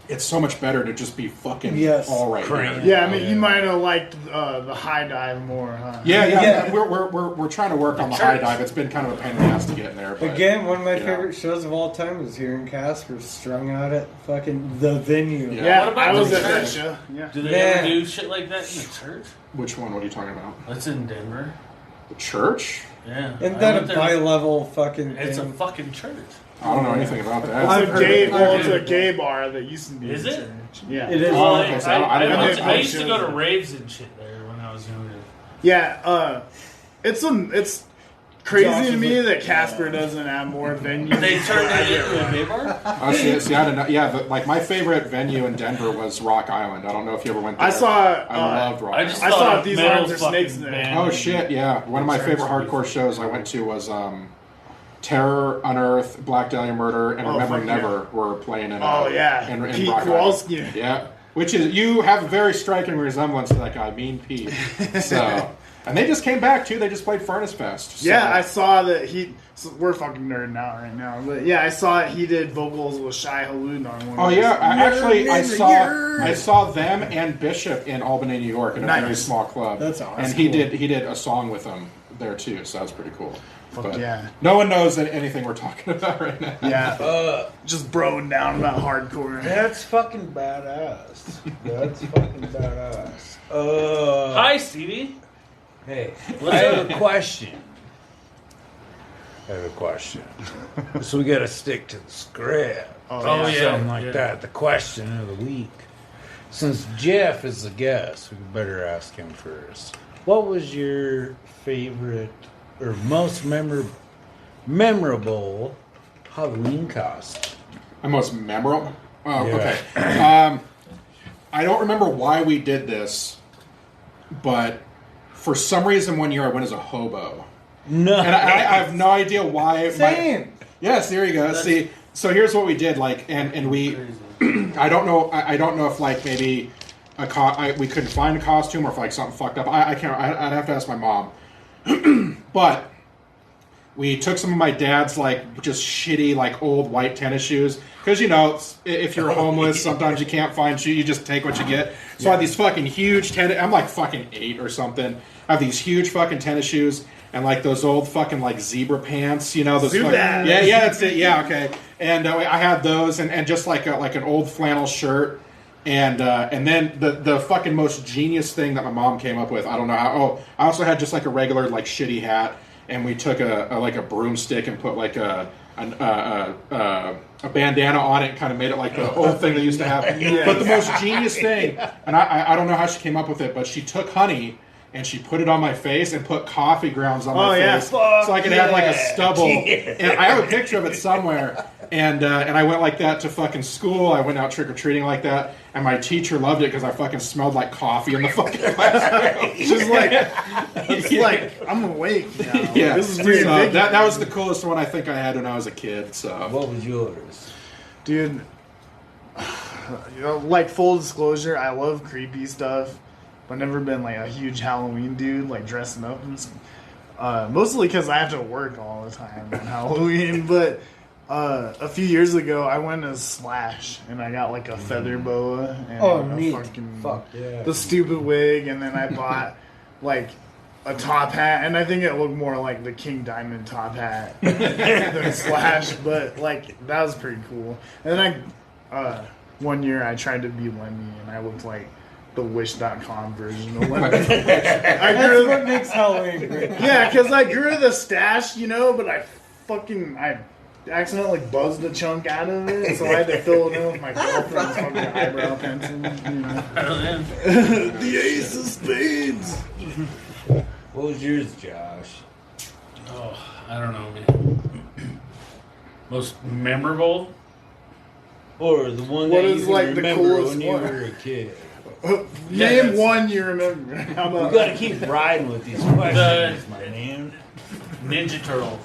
it's so much better to just be fucking all right. Yeah, I mean, you might have liked the high dive more, huh? Yeah. We're trying to work on the high dive. It's been kind of a pain in the ass to get in there. But, again, one of my favorite shows of all time was here in Casper, strung out at fucking the venue. Yeah, what about I was the at that church? show. Yeah. Do they ever do shit like that in the church? Which one? What are you talking about? That's in Denver. The church? Yeah. Isn't that a bi-level fucking thing? It's a fucking church. I don't know anything about that. It's a gay bar that used to be. Is it? Yeah. It is. I used to go to raves and shit there when I was younger. Yeah, it's crazy to me that Casper doesn't have more venues. They turned it into a gay bar? See, I don't know. Yeah, like my favorite venue in Denver was Rock Island. I don't know if you ever went there. I loved Rock Island. I saw These Arms Are Snakes there. Oh shit, yeah. One of my favorite hardcore shows I went to was Terror, Unearth, Black Dahlia Murder, and Remember Never were playing in in Pete Rock Kowalski. Island. Yeah. Which is, you have a very striking resemblance to that guy, Mean Pete. So, and they just came back too. They just played Furnace Fest. So. Yeah, I saw that we're fucking nerding out right now, but yeah, I saw he did vocals with Shai Hulud on one. Oh yeah, I saw them and Bishop in Albany, New York, in a very small club. That's awesome. And he did a song with them there too, so that was pretty cool. But yeah. No one knows anything we're talking about right now. Yeah. Just broing down about hardcore. That's fucking badass. That's fucking badass. Hi, Stevie. Hey, I have a question. So we got to stick to the script. Something like that. The question of the week. Since Jeff is the guest, we better ask him first. What was your favorite or most memorable Halloween costume? My most memorable? Oh, Yeah. okay. I don't remember why we did this, but for some reason one year I went as a hobo. No. And I have no idea why. Same. Yes, there you go. See, so here's what we did, like, and we, I don't know if like maybe we couldn't find a costume or if like something fucked up. I can't. I'd have to ask my mom. But we took some of my dad's like just shitty like old white tennis shoes because you know if you're homeless sometimes you can't find shoes, you just take what you get. So I had these fucking huge tennis. I'm like fucking 8 or something. I have these huge fucking tennis shoes and like those old fucking like zebra pants, you know those. Yeah, that's it. Yeah, okay. And I had those and just like an old flannel shirt. And then the fucking most genius thing that my mom came up with, I don't know how. Oh, I also had just like a regular like shitty hat, and we took a broomstick and put like a bandana on it, and kind of made it like the old thing they used to have. But the most genius thing, and I don't know how she came up with it, but she took honey and she put it on my face and put coffee grounds on my face so I could have like a stubble. And I have a picture of it somewhere. And I went like that to fucking school. I went out trick-or-treating like that. And my teacher loved it because I fucking smelled like coffee in the fucking classroom. She's like, it's like, I'm awake now. Yeah. This is really big. That was the coolest one I think I had when I was a kid. So what was yours? Dude, you know, like full disclosure, I love creepy stuff. I've never been like a huge Halloween dude, like dressing up. And mostly because I have to work all the time on Halloween. But a few years ago, I went as Slash, and I got like a feather boa and neat. The stupid wig, and then I bought like a top hat, and I think it looked more like the King Diamond top hat than Slash, but like that was pretty cool. And then one year I tried to be Lemmy, and I looked like the Wish.com version of Lemmy. That's what makes Halloween great. Yeah, because I grew the stash, you know, but I accidentally buzzed a chunk out of it, so I had to fill it in with my girlfriend's fucking eyebrow pencil. You know. The Ace of Spades. What was yours, Josh? Oh, I don't know, man. Most memorable? Or the one What that is, you can like, the remember coolest when you one? were a kid. Name one you remember. How You about gotta keep riding with these questions, my man. Ninja Turtle.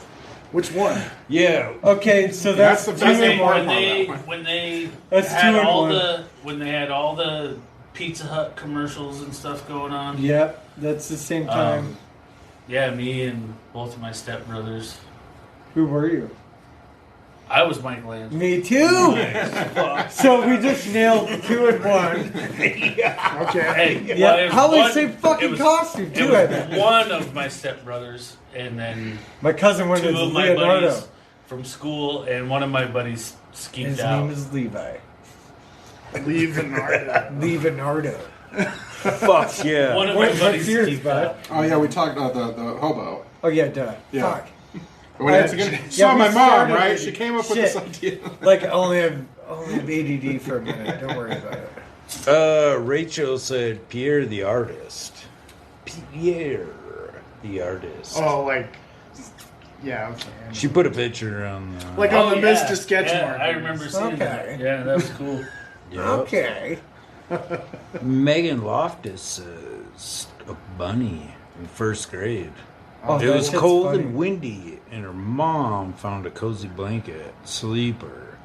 which one? Yeah. Okay, so that's That's two the When best in they, part one. about that one. when they That's had 2 in all 1. when they had all the Pizza Hut commercials and stuff going on. Yep, that's the same time. Yeah, me and both of my stepbrothers. Who were you? I was Michelangelo. Me too. So we just nailed 2 in 1. Okay. Hey, Yeah, well, it was probably the one- same fucking it was- costume It too. I was bet. one of my stepbrothers, and then My cousin went 2 as of my Leonardo. buddies from school, and one of my buddies skeeved His out. name is Levi. Leonardo. Leonardo. Fuck yeah. One of my What's buddies yours, skeeved bud? out. Oh yeah, we talked about the hobo. Oh yeah, duh. Yeah. Fuck. When it's gonna, Yeah, saw we my mom, started right? with She came up with shit. this idea. Like I only have ADD for a minute. Don't worry about it. Rachel said Pierre the artist. Pierre the artist. Oh, like, yeah, okay. She put a picture on the... Like on the yeah. Mr. Sketch Yeah, Mark. I remember seeing that. Okay. Yeah, that was cool. Yep. Okay. Megan Loftus says a bunny in first grade. Oh, It that was shit's cold funny. and windy, and her mom found a cozy blanket, sleeper,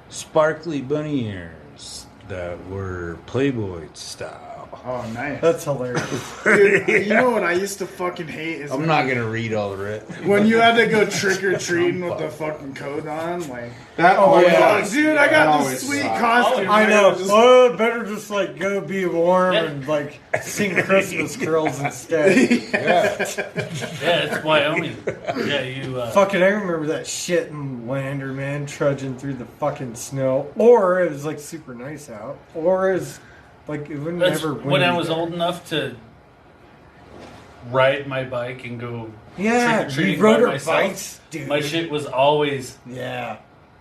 sparkly bunny ears that were Playboy style. Oh, nice. That's hilarious. Dude, you know what I used to fucking hate is I'm not gonna read all of it. when you had to go trick or treating with the fucking coat on. Like, That Oh, always yeah. sucks. dude, I That got always this sweet sucks. costume. I know. gotta just- Oh, better just like go be warm Yeah. and like sing Christmas carols instead. Yeah. Yeah, it's Wyoming. Yeah, you. Fucking, I remember that shit in Lander, man, trudging through the fucking snow. Or it was like super nice out. Or it was like it would That's never. when I was old enough to ride my bike and go Yeah, trick-or-treating we rode by our myself. bikes, dude. My shit was always Yeah.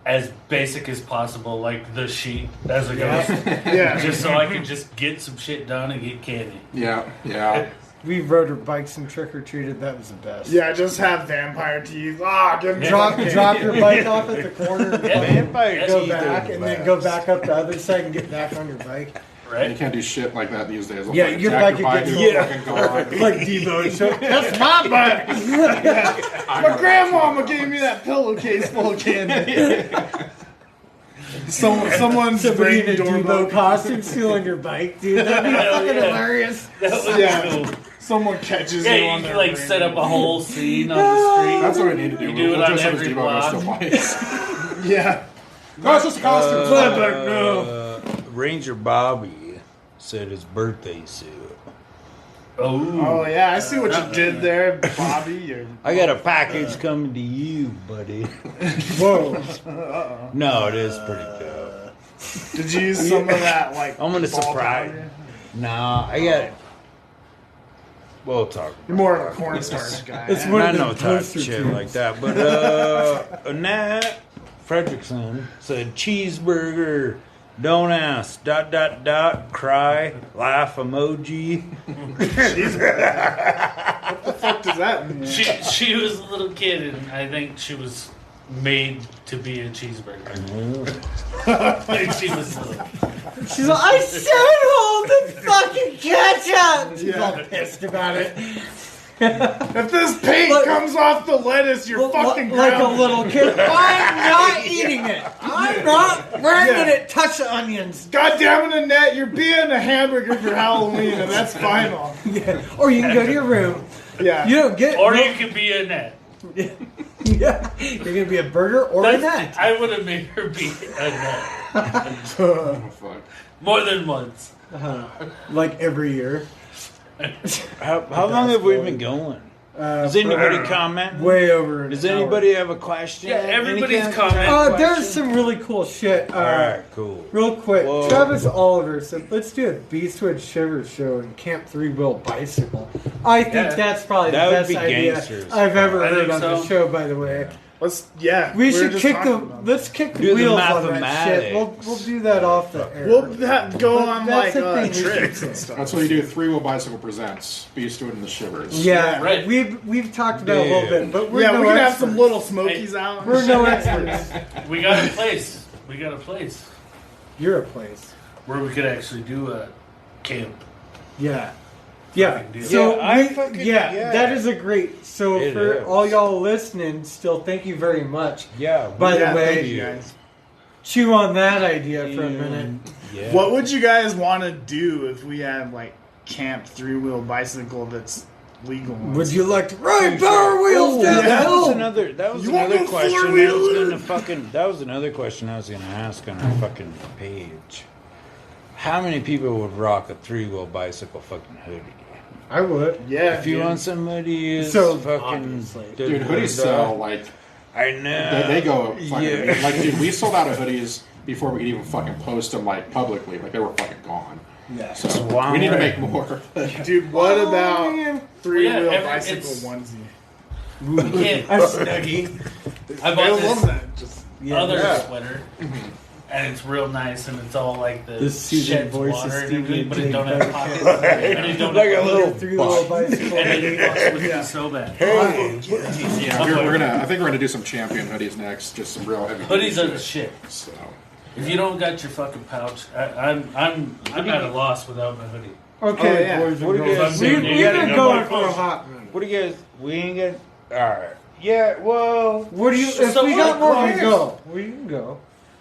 as basic as possible, like the sheet as a Yeah. ghost, Yeah. just so I could just get some shit done and get candy. Yeah, yeah. We rode our bikes and trick or treated. That was the best. Yeah, just have vampire teeth. Ah, give me Drop, some drop your bike off at the corner. Yeah. Vampire Go teeth back are the and then best. go back up the other side and get back on your bike. You Right? can't do shit like that these days. Yeah, your bike Jack would get your so- bike is fucking Like Debo. So, that's my bike. gone. My grandmama gave me that pillowcase full of candy. Someone's Somebody in ring a Debo doorbell. costume stealing your bike, dude. That'd be Hell fucking yeah. hilarious. That was Yeah. cool. Someone catches Yeah, you you on can their like ring. set up a whole scene on the street. That's what I need to do. You do it on just have every Devo block. still bikes. Yeah. No, it's just a costume. Ranger Bobby said his birthday suit. Oh yeah, I see what you did there, Bobby. You're... I got a package coming to you, buddy. Whoa. No, it is pretty dope. Did you use some of that like? I'm gonna ball surprise. powder? Nah, I got it. We'll talk. You're more of a cornstarch guy. It's eh? one Not of no the type poster shit tunes. like that, but Annette Fredrickson said cheeseburger. Don't ask. ... Cry. Laugh emoji. What does that mean? She was a little kid, and I think she was made to be a cheeseburger. When she was little. She's like, I said hold the fucking ketchup. She's all pissed about it. If this paint Like- comes off the lettuce, you're fucking like a grounded. little kid. I'm not eating it. I'm not. We're Yeah. gonna touch the onions. God damn it, Annette, you're being a hamburger for Halloween, and that's final. Yeah. Or you can go to your room. Yeah. You don't get. Or no- you could be a net. Yeah. You're gonna be a burger or a nut. I would have made her be a net Oh, fuck. more than once. Like every year. How long have we been going? Does anybody comment? Way over. Does an hour. anybody have a question? Yeah, everybody's Any comment. There's some really cool shit. All right, cool. Real quick, Whoa. Travis Oliver said, "Let's do a Beastwood Shivers show and Camp 3-Wheel Bicycle." I think Yeah. that's probably That the would best be idea gangsters. I've ever I heard think on the so. show. By the way, We were should just kick talking the about let's kick the Do the wheels on that mathematics. shit. We'll do that off the air. We'll go But on that's like the thing we should trips do. and stuff. That's what you do. Three Wheel Bicycle presents Beastwood and the Shivers. Yeah, Right. we've talked about it a little bit, but we're Yeah, no we can have experts. some little smokies out. We're no experts. We got a place. We got a place You're a place. where we could actually do a camp. Yeah. Yeah. Fucking deal. So Yeah, I we- fucking- yeah, yeah. that is a great. So It for is. all y'all listening, still thank you very much. Yeah. By Yeah, the way, thank you guys. chew on that idea for a minute. Yeah. What would you guys want to do if we had like camp 3-wheel bicycle that's legal? Would you like to ride Power Wheels down the That was hill? another. That was You want another no question. I four-wheeler? was gonna fucking. That was another question I was gonna ask on our fucking page. How many people would rock a 3-wheel bicycle fucking hoodie? I would. Yeah, If you dude. want somebody who's So, fucking obviously. Dude, hoodies sell like I know. they go fucking Yeah. like dude. We sold out of hoodies before we could even fucking post them like publicly. Like they were fucking gone. Yeah. So Wow. we need to make more. Dude, what about man. 3-wheel Yeah, bicycle it's- onesie? We can't. A snuggie. I I bought love this that. Just other Yeah. sweater, and it's real nice, and it's all like the This seasoned sheds voice water of and Stevie everything, but it J. don't have Becker. pockets, and it don't Like have a little 3-wheel bicycle. and it fucks with me so bad. Yeah, we're gonna. I think we're gonna do some champion hoodies next. Just some real heavy Hoodies are the shit. shit. So If you don't got your fucking pouch, I'm at a loss without my hoodie. Okay, Oh, yeah. boys and What do you girls. guys We've think? You been gotta going go for a close. hot minute. What do you guys? We ain't get. All right. Yeah. Well. What do you? If So we what? got more, we Close. go. We can go.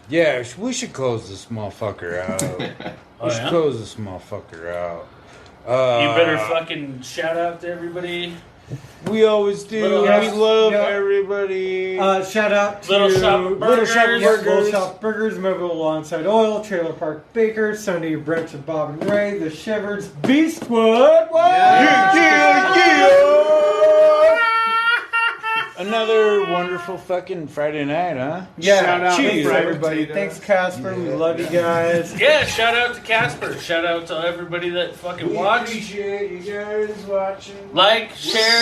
Yeah. We should close this motherfucker out. Oh, We should yeah? close this motherfucker out. You better fucking shout out to everybody. We always do. Little We House- love yeah. everybody. Shout out to Little Shop Burgers. Little Shop Burgers, Mobile Onsite Oil, Trailer Park Baker, Sunday Brunch with Bob and Ray, The Shivers, Beastwood. What? Another wonderful fucking Friday night, huh? Yeah, Shout out cheers, to fried everybody. potatoes. Thanks, Casper. We love you guys. Yeah, shout out to Casper. Shout out to everybody that fucking watched. Appreciate you guys watching. Like, share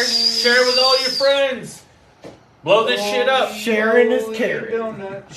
with all your friends. Blow this shit up. Sharing is caring. Donut.